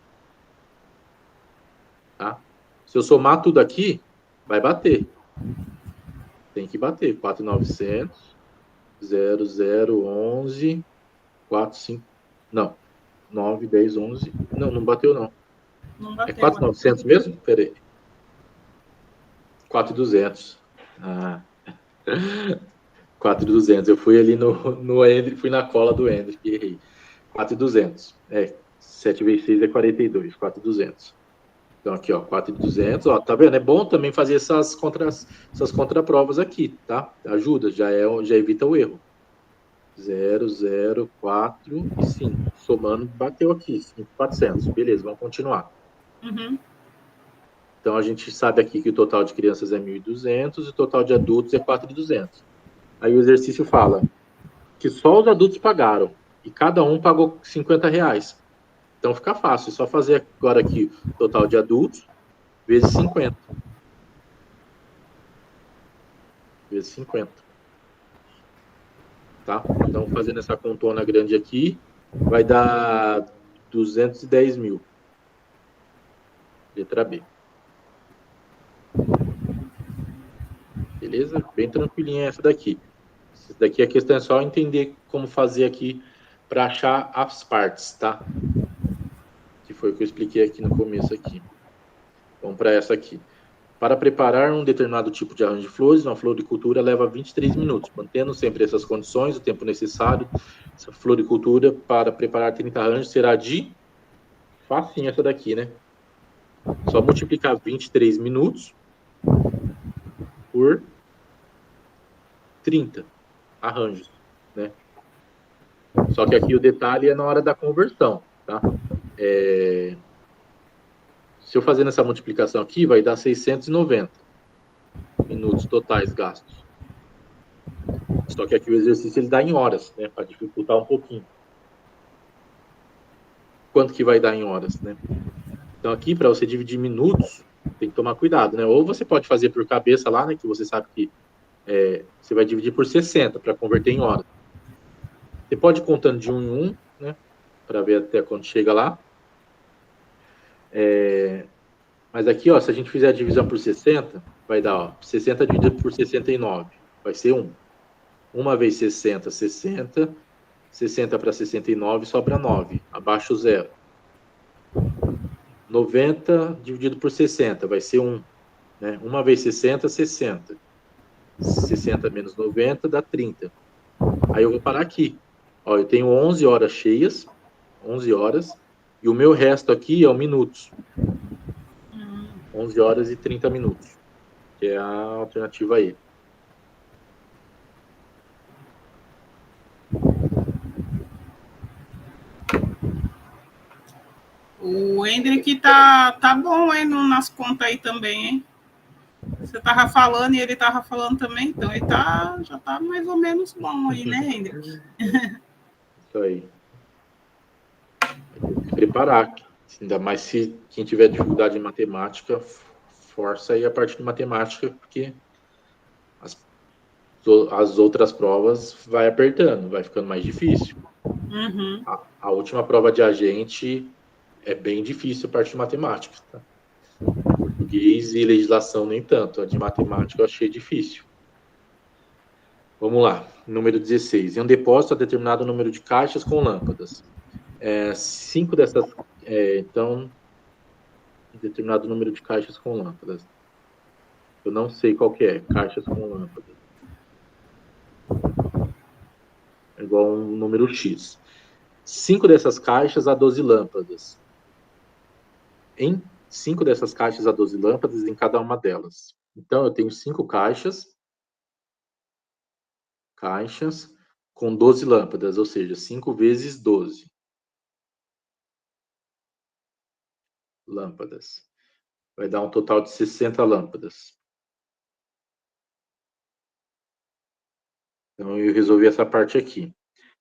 Tá? Se eu somar tudo aqui, vai bater. Tem que bater. 4.900, 0011, 45... Não. 9, 10, 11... Não bateu, não. Não bateu. É 4.900 mesmo? Pera aí. 4.200. 4.200. Eu fui ali no Hendrick, fui na cola do Hendrick e errei. 4.200. 7 vezes 6 é 42. 4.200. Então, aqui, ó, 4.200. Ó, tá vendo? É bom também fazer essas contraprovas aqui, tá? Ajuda, já evita o erro. 0, 0, 4 e 5. Somando, bateu aqui. 5.400. Beleza, vamos continuar. Uhum. Então, a gente sabe aqui que o total de crianças é 1.200 e o total de adultos é 4.200. Aí o exercício fala que só os adultos pagaram e cada um pagou R$50. Então fica fácil, é só fazer agora aqui o total de adultos vezes 50. Vezes 50. Tá? Então, fazendo essa contona grande aqui, vai dar 210 mil. Letra B. Beleza? Bem tranquilinha essa daqui. Essa daqui a questão é só entender como fazer aqui para achar as partes, tá? Que foi o que eu expliquei aqui no começo aqui. Vamos para essa aqui. Para preparar um determinado tipo de arranjo de flores, uma floricultura leva 23 minutos, mantendo sempre essas condições, o tempo necessário. Essa floricultura para preparar 30 arranjos será de... Facinho essa daqui, né? Só multiplicar 23 minutos por 30 arranjos, né? Só que aqui o detalhe é na hora da conversão, tá? Se eu fazer essa multiplicação aqui, vai dar 690 minutos totais gastos. Só que aqui o exercício ele dá em horas, né? Para dificultar um pouquinho. Quanto que vai dar em horas, né? Então aqui, para você dividir minutos, tem que tomar cuidado, né? Ou você pode fazer por cabeça lá, né? Que você sabe que você vai dividir por 60 para converter em horas. Você pode ir contando de 1 em 1, né? Para ver até quando chega lá. Mas aqui, ó, se a gente fizer a divisão por 60, vai dar, ó, 60 dividido por 69, vai ser 1. 1 vezes 60, 60. 60 para 69, sobra 9. Abaixo o 0. 90 dividido por 60, vai ser 1. Né? 1 vezes 60, 60. 60 menos 90 dá 30. Aí eu vou parar aqui. Ó, eu tenho 11 horas cheias, 11 horas, e o meu resto aqui é o minutos. 11 horas e 30 minutos, que é a alternativa E. O Hendrick tá bom, hein, nas contas aí também, hein? Você tava falando e ele tava falando também, então ele já tá mais ou menos bom aí, né, Hendrick? Isso aí. Tem que se preparar. Ainda mais se quem tiver dificuldade em matemática, força aí a parte de matemática, porque as outras provas vai apertando, vai ficando mais difícil. Uhum. A última prova de agente é bem difícil a parte de matemática. Tá? Português e legislação nem tanto. A de matemática eu achei difícil. Vamos lá. Número 16. Em um depósito, há determinado número de caixas com lâmpadas. 5 dessas... então, determinado número de caixas com lâmpadas. Eu não sei qual que é. Caixas com lâmpadas. É igual a um número X. 5 dessas caixas há 12 lâmpadas. Em 5 dessas caixas há 12 lâmpadas em cada uma delas. Então, eu tenho 5 caixas com 12 lâmpadas, ou seja, 5 vezes 12 lâmpadas. Vai dar um total de 60 lâmpadas. Então, eu resolvi essa parte aqui.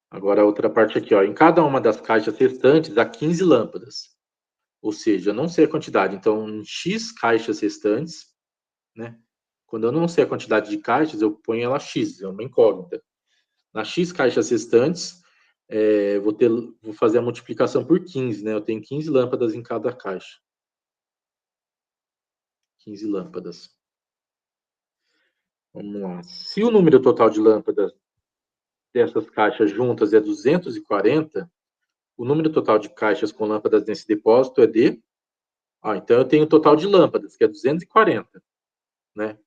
Agora, a outra parte aqui, ó. Em cada uma das caixas restantes, há 15 lâmpadas. Ou seja, eu não sei a quantidade. Então, em X caixas restantes, né? Quando eu não sei a quantidade de caixas, eu ponho ela X, é uma incógnita. Nas X caixas restantes, vou fazer a multiplicação por 15, né? Eu tenho 15 lâmpadas em cada caixa. 15 lâmpadas. Vamos lá. Se o número total de lâmpadas dessas caixas juntas é 240, o número total de caixas com lâmpadas nesse depósito é de... então eu tenho o total de lâmpadas, que é 240, né?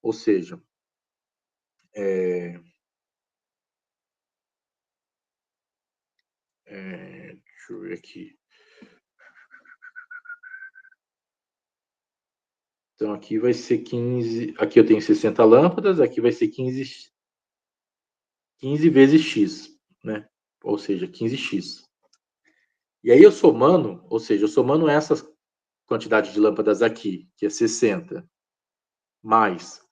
Ou seja, deixa eu ver aqui. Então, aqui vai ser 15... Aqui eu tenho 60 lâmpadas, aqui vai ser 15 vezes X, né? Ou seja, 15X. E aí eu somando, ou seja, eu somando essas quantidades de lâmpadas aqui, que é 60, mais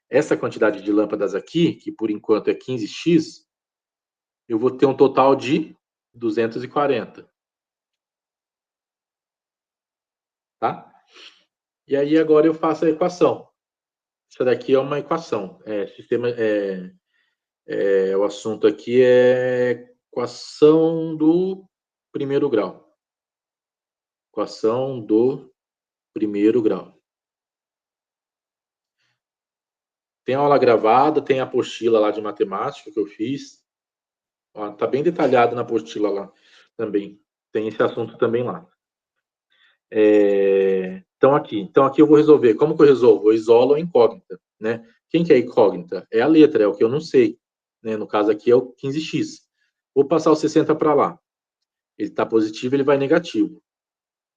essa quantidade de lâmpadas aqui, que por enquanto é 15X, eu vou ter um total de 240. Tá? E aí agora eu faço a equação. Isso daqui é uma equação. O assunto aqui é equação do primeiro grau. Equação do primeiro grau. Tem aula gravada, tem a apostila lá de matemática que eu fiz. Está bem detalhado na apostila lá também. Tem esse assunto também lá. Então aqui eu vou resolver. Como que eu resolvo? Eu isolo a incógnita, né? Quem que é a incógnita? É a letra, é o que eu não sei. Né? No caso aqui é o 15x. Vou passar o 60 para lá. Ele está positivo, ele vai negativo.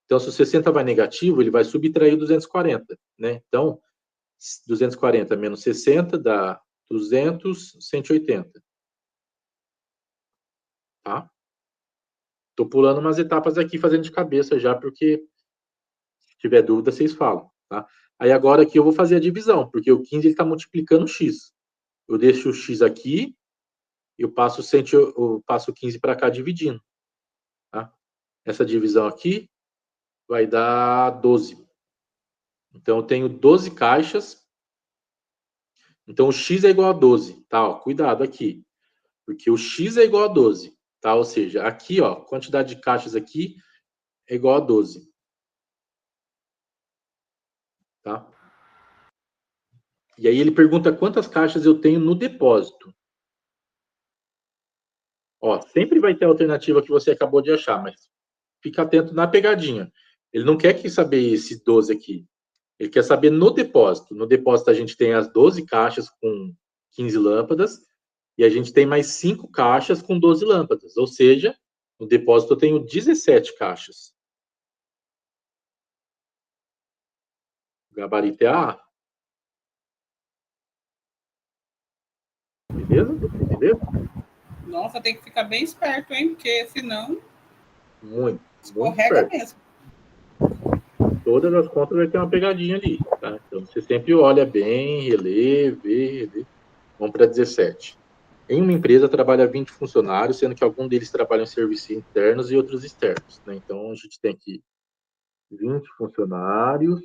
Então, se o 60 vai negativo, ele vai subtrair o 240. Né? Então, 240 menos 60 dá 200, 180. tá? Tô pulando umas etapas aqui, fazendo de cabeça já, porque se tiver dúvida, vocês falam, tá? Aí agora aqui eu vou fazer a divisão, porque o 15 ele tá multiplicando o x. Eu deixo o x aqui, eu passo o 15 para cá dividindo, tá? Essa divisão aqui vai dar 12. Então, eu tenho 12 caixas. Então, o x é igual a 12, tá? Ó, cuidado aqui, porque o x é igual a 12, tá? Ou seja, aqui, ó, quantidade de caixas aqui é igual a 12, tá? E aí ele pergunta quantas caixas eu tenho no depósito. Ó, sempre vai ter a alternativa que você acabou de achar, mas fica atento na pegadinha. Ele não quer saber esses 12 aqui. Ele quer saber no depósito. No depósito a gente tem as 12 caixas com 15 lâmpadas e a gente tem mais 5 caixas com 12 lâmpadas. Ou seja, no depósito eu tenho 17 caixas. O gabarito é A. Beleza? Entendeu? Nossa, tem que ficar bem esperto, hein? Porque senão Muito escorrega esperto. mesmo. Todas as contas vai ter uma pegadinha ali, tá? Então você sempre olha bem, relê, vê, relê. Vamos para 17. Em uma empresa trabalha 20 funcionários, sendo que algum deles trabalham em serviços internos e outros externos, né? Então a gente tem aqui 20 funcionários,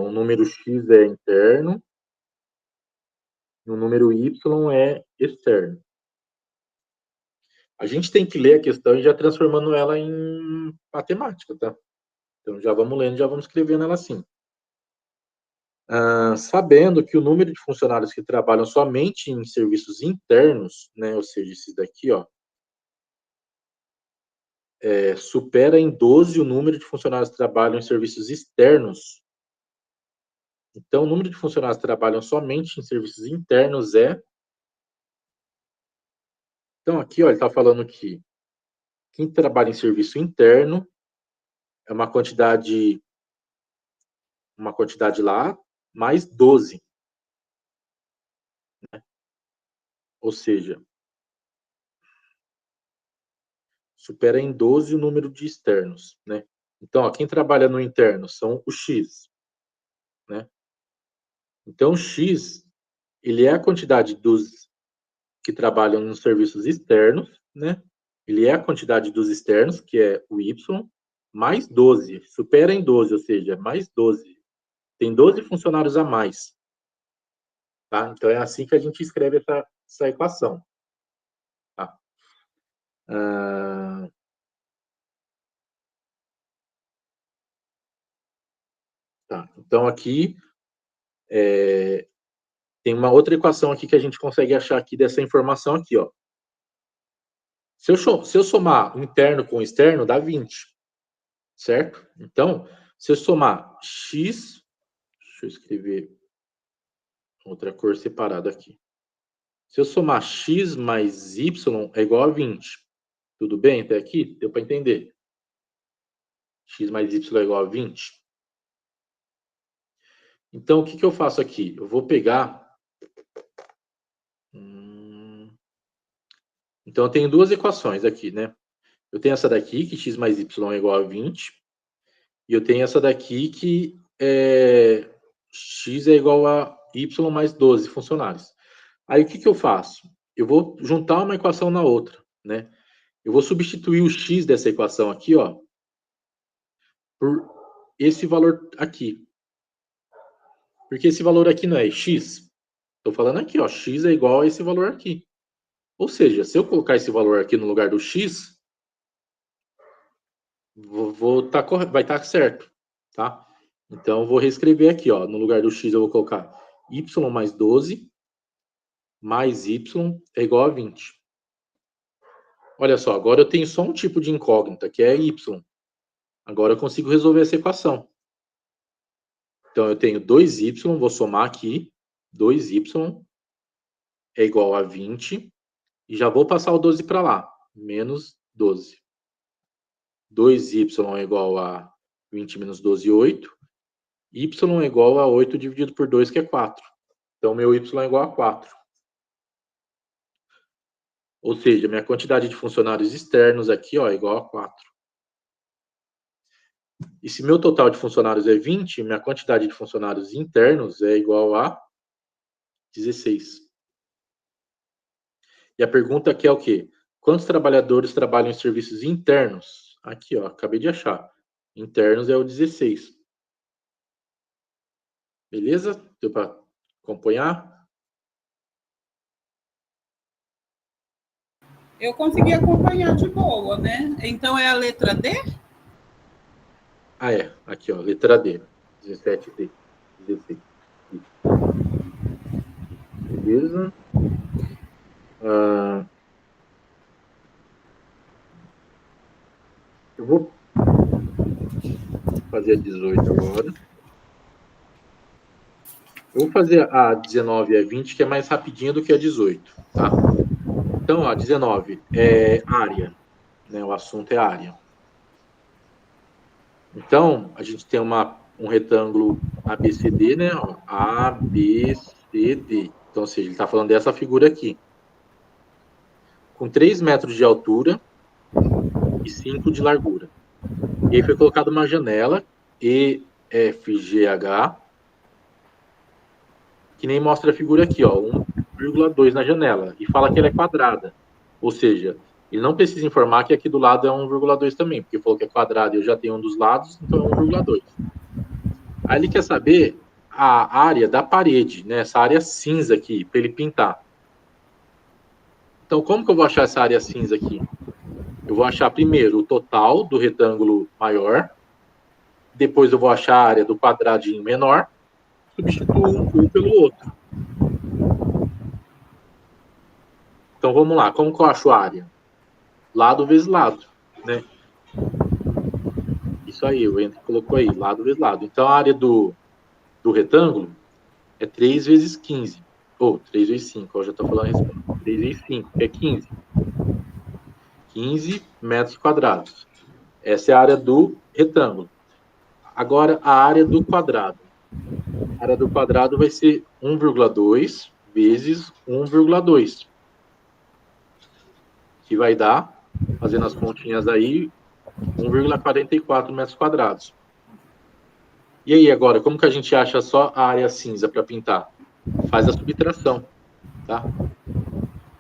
um número X é interno, e um número Y é externo. A gente tem que ler a questão e já transformando ela em matemática, tá? Então já vamos lendo, já vamos escrevendo ela assim. Sabendo que o número de funcionários que trabalham somente em serviços internos, né, ou seja, esses daqui, ó, supera em 12 o número de funcionários que trabalham em serviços externos. Então, o número de funcionários que trabalham somente em serviços internos é... Então, aqui, ó, ele está falando que quem trabalha em serviço interno é uma quantidade lá, mais 12. Né? Ou seja, supera em 12 o número de externos, né? Então, ó, quem trabalha no interno são o X, né? Então, X, ele é a quantidade dos que trabalham nos serviços externos, né? Ele é a quantidade dos externos, que é o Y, mais 12. Supera em 12, ou seja, mais 12. Tem 12 funcionários a mais. Tá? Então, é assim que a gente escreve essa equação. Tá? Tá. Então, aqui tem uma outra equação aqui que a gente consegue achar aqui dessa informação aqui, ó. Se eu somar o interno com o externo, dá 20. Certo? Então, se eu somar x... Deixa eu escrever outra cor separada aqui. Se eu somar x mais y é igual a 20. Tudo bem até aqui? Deu para entender? X mais y é igual a 20. Então, o que eu faço aqui? Eu vou pegar... Então, eu tenho duas equações aqui, né? Eu tenho essa daqui, que x mais y é igual a 20. E eu tenho essa daqui, que x é igual a y mais 12 funcionários. Aí, o que eu faço? Eu vou juntar uma equação na outra, né? Eu vou substituir o x dessa equação aqui, ó, por esse valor aqui. Porque esse valor aqui não é x. Estou falando aqui, ó, x é igual a esse valor aqui. Ou seja, se eu colocar esse valor aqui no lugar do x, vai estar certo, tá? Então, eu vou reescrever aqui, ó, no lugar do x eu vou colocar y mais 12 mais y é igual a 20. Olha só, agora eu tenho só um tipo de incógnita, que é y. Agora eu consigo resolver essa equação. Então, eu tenho 2y, vou somar aqui. 2y é igual a 20. E já vou passar o 12 para lá. Menos 12. 2y é igual a 20 menos 12, 8. Y é igual a 8 dividido por 2, que é 4. Então, meu y é igual a 4. Ou seja, minha quantidade de funcionários externos aqui, ó, é igual a 4. E se meu total de funcionários é 20, minha quantidade de funcionários internos é igual a 16. E a pergunta aqui é o quê? Quantos trabalhadores trabalham em serviços internos? Aqui, ó, acabei de achar. Internos é o 16. Beleza? Deu para acompanhar? Eu consegui acompanhar de boa, né? Então é a letra D? Ah, é. Aqui, ó, letra D. 17D. 16. Beleza? Eu vou fazer a 18 agora. Eu vou fazer a 19 e a 20, que é mais rapidinho do que a 18, tá? Então, a 19 é área, né? O assunto é área. Então, a gente tem um retângulo ABCD, né? Ó, ABCD. Então, ou seja, ele está falando dessa figura aqui. Com 3 metros de altura e 5 de largura. E aí foi colocada uma janela, EFGH, que nem mostra a figura aqui, ó, 1,2 na janela. E fala que ela é quadrada. Ou seja, ele não precisa informar que aqui do lado é 1,2 também, porque falou que é quadrado e eu já tenho um dos lados, então é 1,2. Aí ele quer saber a área da parede, né? Essa área cinza aqui, para ele pintar. Então, como que eu vou achar essa área cinza aqui? Eu vou achar primeiro o total do retângulo maior, depois eu vou achar a área do quadradinho menor, substituo um pelo outro. Então, vamos lá. Como que eu acho a área? Lado vezes lado, né? Isso aí, o Enter colocou aí, lado vezes lado. Então, a área do retângulo é 3 vezes 15. Ou 3 vezes 5, eu já estou falando a resposta. 3 vezes 5, que é 15. 15 metros quadrados. Essa é a área do retângulo. Agora, a área do quadrado. A área do quadrado vai ser 1,2 vezes 1,2. Que vai dar, fazendo as continhas aí, 1,44 metros quadrados. E aí, agora, como que a gente acha só a área cinza para pintar? Faz a subtração, tá?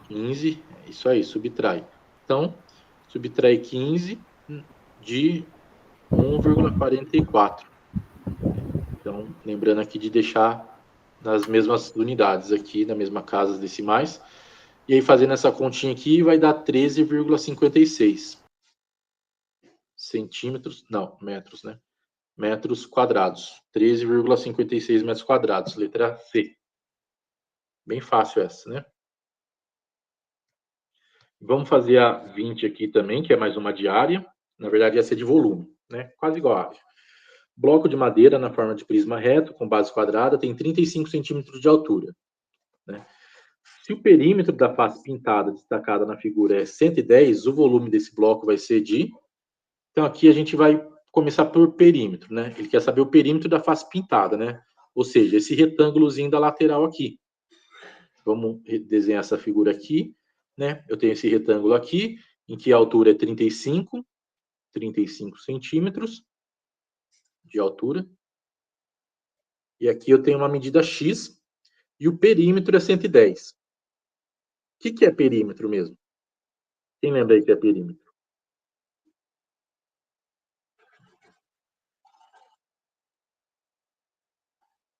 15, é isso aí, subtrai. Então, subtrai 15 de 1,44. Então, lembrando aqui de deixar nas mesmas unidades aqui, na mesma casa decimais. E aí, fazendo essa continha aqui, vai dar 13,56 centímetros, não, metros, né? Metros quadrados. 13,56 metros quadrados, letra C. Bem fácil essa, né? Vamos fazer a 20 aqui também, que é mais uma de área. Na verdade, ia ser de volume, né? Quase igual a área. Bloco de madeira na forma de prisma reto, com base quadrada, tem 35 centímetros de altura, né? Se o perímetro da face pintada destacada na figura é 110, o volume desse bloco vai ser de... Então, aqui a gente vai começar por perímetro, né? Ele quer saber o perímetro da face pintada, né? Ou seja, esse retângulozinho da lateral aqui. Vamos desenhar essa figura aqui, né? Eu tenho esse retângulo aqui, em que a altura é 35 centímetros de altura. E aqui eu tenho uma medida X e o perímetro é 110. O que é perímetro mesmo? Quem lembra aí que é perímetro?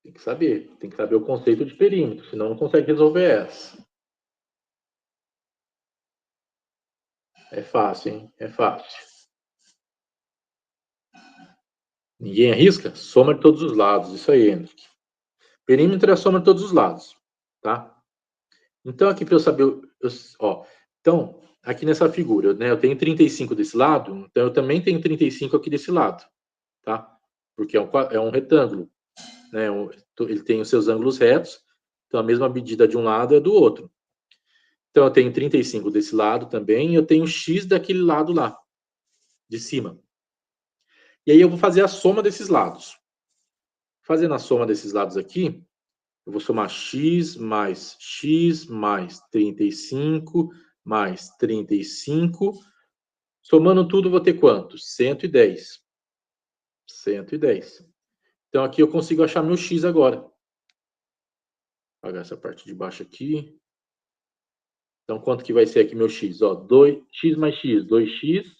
Tem que saber o conceito de perímetro, senão não consegue resolver essa. É fácil, hein? É fácil. Ninguém arrisca? Soma de todos os lados. Isso aí, Henrique. Perímetro é a soma de todos os lados, tá? Então, aqui para eu saber... ó, então, aqui nessa figura, né, eu tenho 35 desse lado, então eu também tenho 35 aqui desse lado, tá? Porque é um retângulo, né? Ele tem os seus ângulos retos, então a mesma medida de um lado é do outro. Então, eu tenho 35 desse lado também, e eu tenho X daquele lado lá, de cima. E aí eu vou fazer a soma desses lados. Fazendo a soma desses lados aqui, eu vou somar x mais 35 mais 35. Somando tudo, vou ter quanto? 110. 110. Então, aqui eu consigo achar meu x agora. Vou apagar essa parte de baixo aqui. Então, quanto que vai ser aqui meu x? Ó, 2x mais x, 2x.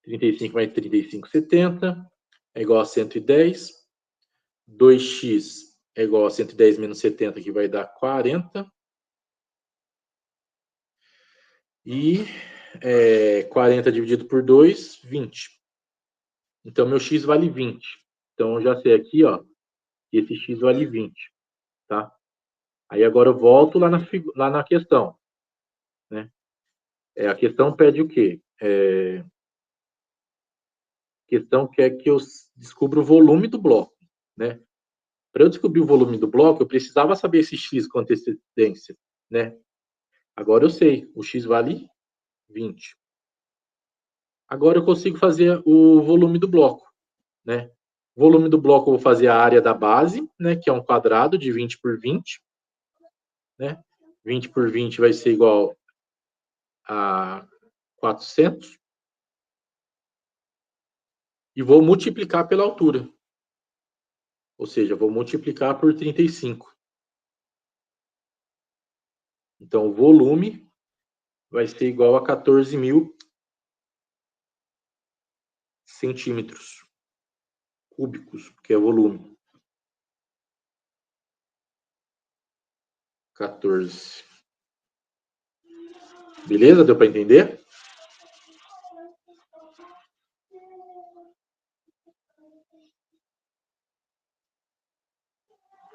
35 mais 35, 70. É igual a 110. 2x é igual a 110 menos 70, que vai dar 40. E 40 dividido por 2, 20. Então, meu x vale 20. Então, eu já sei aqui, ó, que esse x vale 20. Tá? Aí, agora eu volto lá na questão. Né? A questão pede o quê? A questão quer que eu descubra o volume do bloco. Né? Para eu descobrir o volume do bloco, eu precisava saber esse x com antecedência. Né? Agora eu sei, o x vale 20. Agora eu consigo fazer o volume do bloco. Né? O volume do bloco eu vou fazer a área da base, né, que é um quadrado de 20 por 20. Né? 20 por 20 vai ser igual a 400. E vou multiplicar pela altura. Ou seja, vou multiplicar por 35. Então, o volume vai ser igual a 14.000 centímetros cúbicos, que é volume. 14. Beleza? Deu para entender?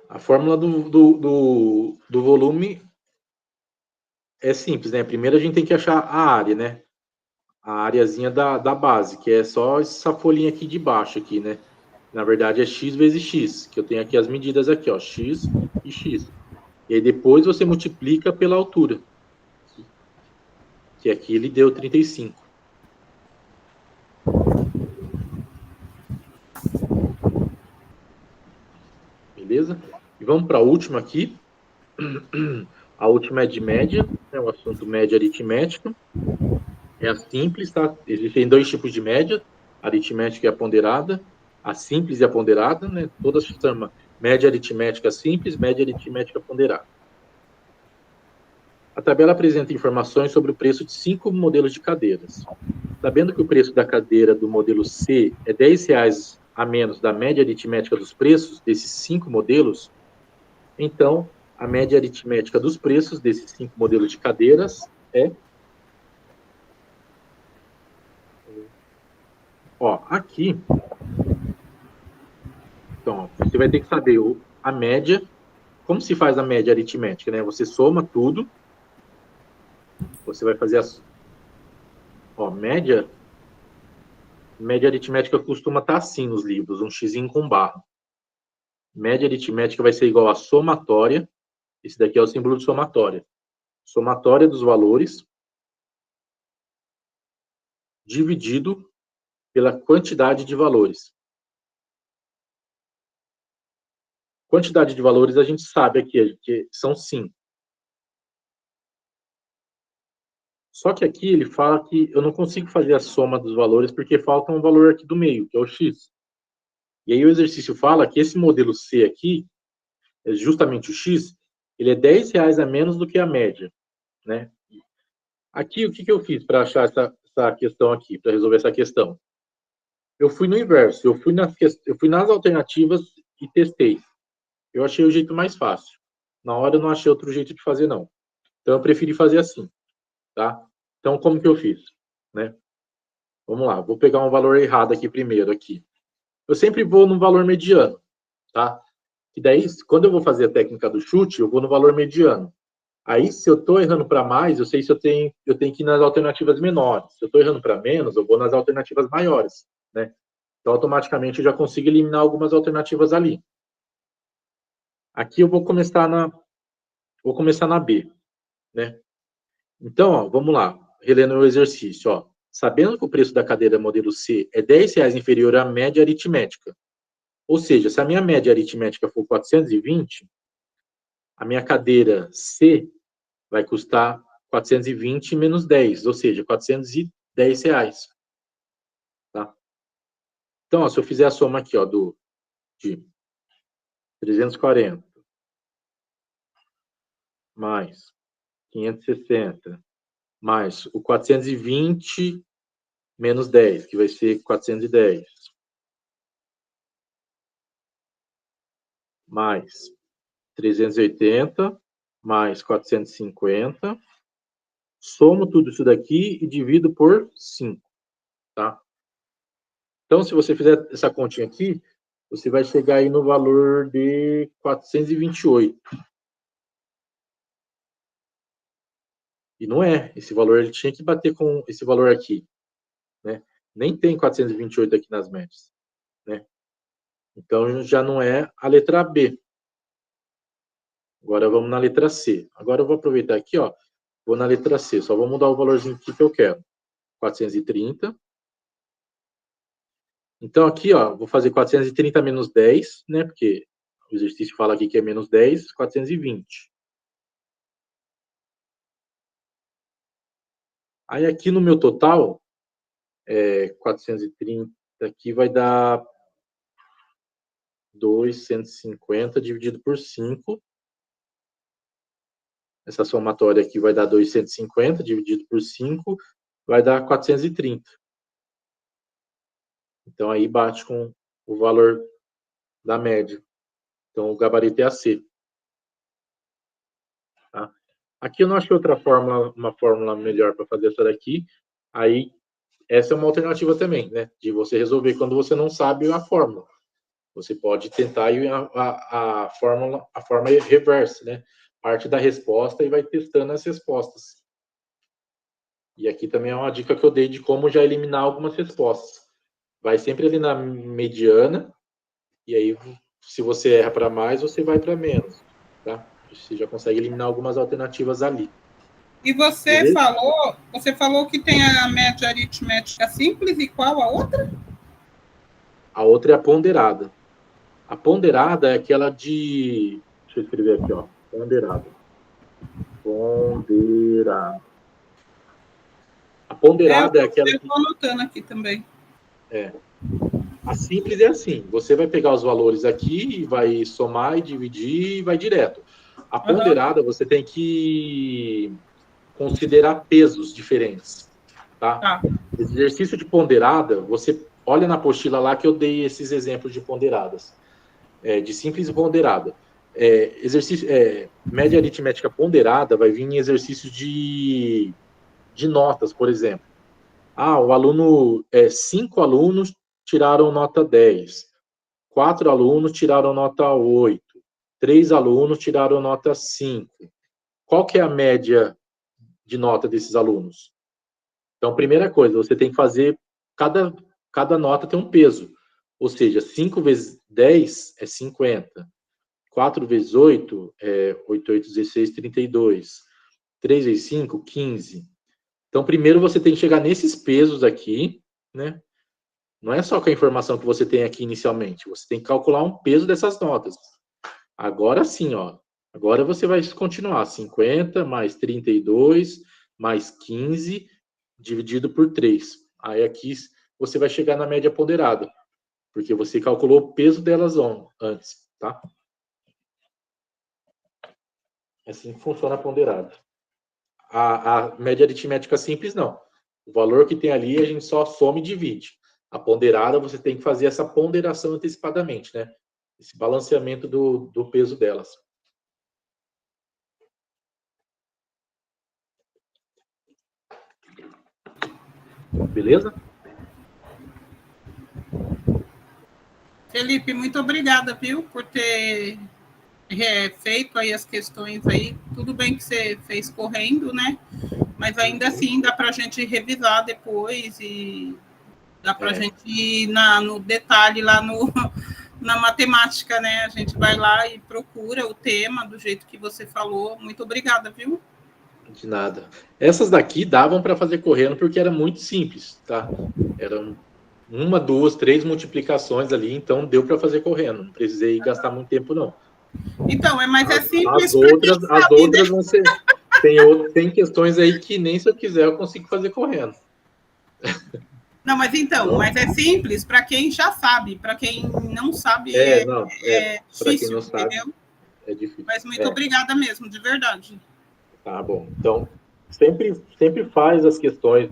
A fórmula do volume é simples, né? Primeiro a gente tem que achar a área, né? A areazinha da base, que é só essa folhinha aqui de baixo, aqui, né? Na verdade é x vezes x, que eu tenho aqui as medidas aqui, ó, x e x. E aí depois você multiplica pela altura. Que aqui ele deu 35. Beleza? E vamos para a última aqui. A última é de média, é o assunto média aritmética. É a simples, tá? Existem dois tipos de média, a aritmética e a ponderada. A simples e a ponderada, né? Todas se chamam média aritmética simples, média aritmética ponderada. A tabela apresenta informações sobre o preço de 5 modelos de cadeiras. Sabendo que o preço da cadeira do modelo C é R$10 a menos da média aritmética dos preços desses 5 modelos, então a média aritmética dos preços desses 5 modelos de cadeiras é... Ó, aqui... Então, você vai ter que saber a média. Como se faz a média aritmética, né? Você soma tudo. Você vai fazer Ó, média aritmética costuma estar assim nos livros, um xizinho com barra. Média aritmética vai ser igual a somatória. Esse daqui é o símbolo de somatória. Somatória dos valores dividido pela quantidade de valores. Quantidade de valores a gente sabe aqui, que são 5. Só que aqui ele fala que eu não consigo fazer a soma dos valores porque falta um valor aqui do meio, que é o x. E aí o exercício fala que esse modelo C aqui, justamente o x, ele é R$10 a menos do que a média, né? Aqui, o que eu fiz para achar essa questão aqui, para resolver essa questão? Eu fui no inverso, eu fui nas alternativas e testei. Eu achei o jeito mais fácil. Na hora eu não achei outro jeito de fazer, não. Então eu preferi fazer assim, tá? Então, como que eu fiz? Né? Vamos lá, vou pegar um valor errado aqui primeiro. Aqui. Eu sempre vou no valor mediano, tá? E daí, quando eu vou fazer a técnica do chute, eu vou no valor mediano. Aí, se eu estou errando para mais, eu sei se eu tenho que ir nas alternativas menores. Se eu estou errando para menos, eu vou nas alternativas maiores, né? Então, automaticamente, eu já consigo eliminar algumas alternativas ali. Aqui eu vou começar na B, né? Então, ó, vamos lá, relendo o exercício, ó. Sabendo que o preço da cadeira modelo C é R$10 inferior à média aritmética, ou seja, se a minha média aritmética for 420, a minha cadeira C vai custar 420 menos 10, ou seja, R$410. Tá? Então, ó, se eu fizer a soma aqui, ó, de 340 mais 560 mais o 420 menos 10, que vai ser 410, mais 380 mais 450, somo tudo isso daqui e divido por 5, tá? Então, se você fizer essa continha aqui, você vai chegar aí no valor de 428. E não é. Esse valor, ele tinha que bater com esse valor aqui, né? Nem tem 428 aqui nas médias, né? Então, já não é a letra B. Agora, vamos na letra C. Agora, eu vou aproveitar aqui, ó. Vou na letra C. Só vou mudar o valorzinho aqui que eu quero. 430. Então, aqui, ó, vou fazer 430 menos 10, né? Porque o exercício fala aqui que é menos 10, 420. Aí, aqui no meu total, 430 aqui vai dar 250 dividido por 5. Essa somatória aqui vai dar 250 dividido por 5, vai dar 430. Então, aí bate com o valor da média. Então, o gabarito é a C. Tá? Aqui eu não achei outra fórmula, uma fórmula melhor para fazer essa daqui. Aí, essa é uma alternativa também, né? De você resolver quando você não sabe a fórmula. Você pode tentar a forma reversa, né? Parte da resposta e vai testando as respostas. E aqui também é uma dica que eu dei de como já eliminar algumas respostas. Vai sempre ali na mediana, e aí, se você erra para mais, você vai para menos, tá? Você já consegue eliminar algumas alternativas ali. E você falou que tem a média aritmética simples, e qual a outra? A outra é a ponderada. A ponderada é aquela de... Deixa eu escrever aqui, ó. Ponderada. Ponderada. A ponderada é aquela... Eu estou anotando aqui também. A simples é assim. Você vai pegar os valores aqui, e vai somar e dividir e vai direto. A ponderada, você tem que considerar pesos diferentes, tá? Esse exercício de ponderada, você olha na apostila lá que eu dei esses exemplos de ponderadas. De simples e ponderada. Média aritmética ponderada vai vir em exercícios de notas, por exemplo. O aluno, 5 alunos tiraram nota 10, 4 alunos tiraram nota 8, 3 alunos tiraram nota 5. Qual que é a média de nota desses alunos? Então, primeira coisa, você tem que fazer, cada nota tem um peso. Ou seja, 5 vezes 10 é 50. 4 vezes 8 é 8, 8, 16, 32. 3 vezes 5, 15. Então, primeiro você tem que chegar nesses pesos aqui, né? Não é só com a informação que você tem aqui inicialmente. Você tem que calcular um peso dessas notas. Agora sim, ó. Agora você vai continuar. 50 mais 32 mais 15 dividido por 3. Aí aqui você vai chegar na média ponderada. Porque você calculou o peso delas antes, tá? Assim que funciona a ponderada. A média aritmética simples, não. O valor que tem ali, a gente só soma e divide. A ponderada, você tem que fazer essa ponderação antecipadamente, né? Esse balanceamento do peso delas. Beleza? Felipe, muito obrigada, viu, por ter feito aí as questões aí. Tudo bem que você fez correndo, né? Mas ainda assim dá para a gente revisar depois e dá para a gente ir no detalhe lá na matemática, né? A gente vai lá e procura o tema do jeito que você falou. Muito obrigada, viu? De nada. Essas daqui davam para fazer correndo porque era muito simples, tá? Eram 1, 2, 3 multiplicações ali, então deu para fazer correndo. Não precisei gastar muito tempo, não. Então, mas é simples. As outras vão ser... Tem questões aí que nem se eu quiser eu consigo fazer correndo. Não, mas então, Não? mas é simples para quem já sabe, para quem não sabe Não, é para quem difícil, não sabe, entendeu? é difícil. Mas muito obrigada mesmo, de verdade. Tá bom. Então, sempre faz as questões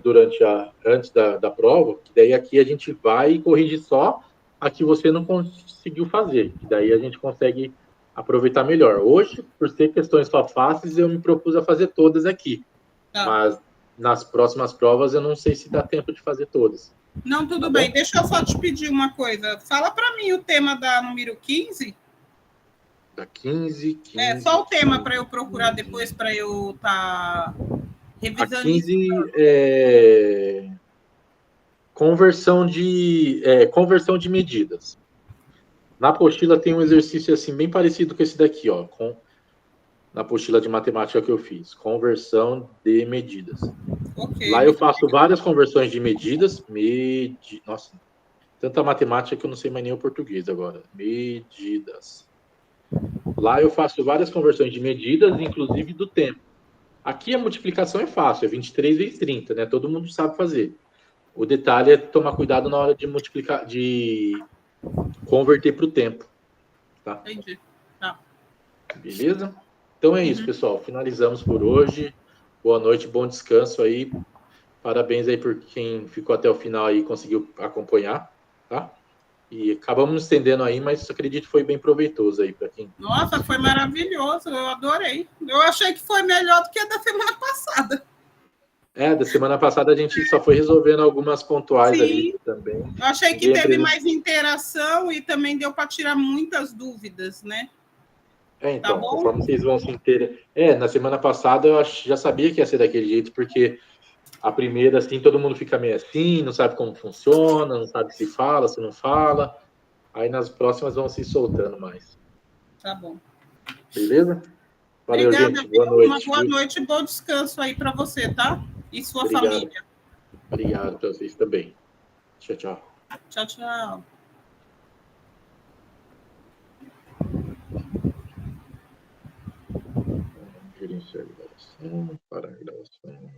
antes da prova, que daí aqui a gente vai e corrige só a que você não conseguiu fazer, que daí a gente consegue aproveitar melhor. Hoje, por ser questões só fáceis, eu me propus a fazer todas aqui, Tá. mas nas próximas provas eu não sei se dá tempo de fazer todas. Não, tudo Tá bem. bom? Deixa eu só te pedir uma coisa. Fala para mim o tema da número 15. Da 15, É 15, só o tema 15, para eu procurar 15. depois para eu estar A revisando isso. 15 é conversão de medidas. Na apostila tem um exercício assim bem parecido com esse daqui, ó, na apostila de matemática que eu fiz, conversão de medidas. Ok. Lá eu faço várias conversões de medidas, nossa, tanta matemática que eu não sei mais nem o português agora. Medidas. Lá eu faço várias conversões de medidas, inclusive do tempo. Aqui a multiplicação é fácil, é 23 vezes 30, né? Todo mundo sabe fazer. O detalhe é tomar cuidado na hora de multiplicar, de converter para o tempo, tá? Entendi. Tá. Beleza? Então é isso, pessoal. Finalizamos por hoje. Boa noite, bom descanso aí. Parabéns aí por quem ficou até o final aí e conseguiu acompanhar, tá? E acabamos nos estendendo aí, mas acredito que foi bem proveitoso aí para quem Nossa, foi conseguiu. maravilhoso. Eu adorei. Eu achei que foi melhor do que a da semana passada. Da semana passada a gente só foi resolvendo algumas pontuais ali Sim. também. Eu achei que Ninguém teve apresentou. mais interação e também deu para tirar muitas dúvidas, né? Tá Então, bom? conforme vocês vão se inteirar. Na semana passada eu já sabia que ia ser daquele jeito, porque a primeira, assim, todo mundo fica meio assim, não sabe como funciona, não sabe se fala, se não fala. Aí nas próximas vão se soltando mais. Tá bom. Beleza? Valeu, Obrigada, gente. Boa viu? Uma noite, boa viu? noite e bom descanso aí para você, tá? E sua Obrigado. família. Obrigado para vocês também. Tchau, tchau. Tchau, tchau. Gerenciar a gravação, parar a gravação.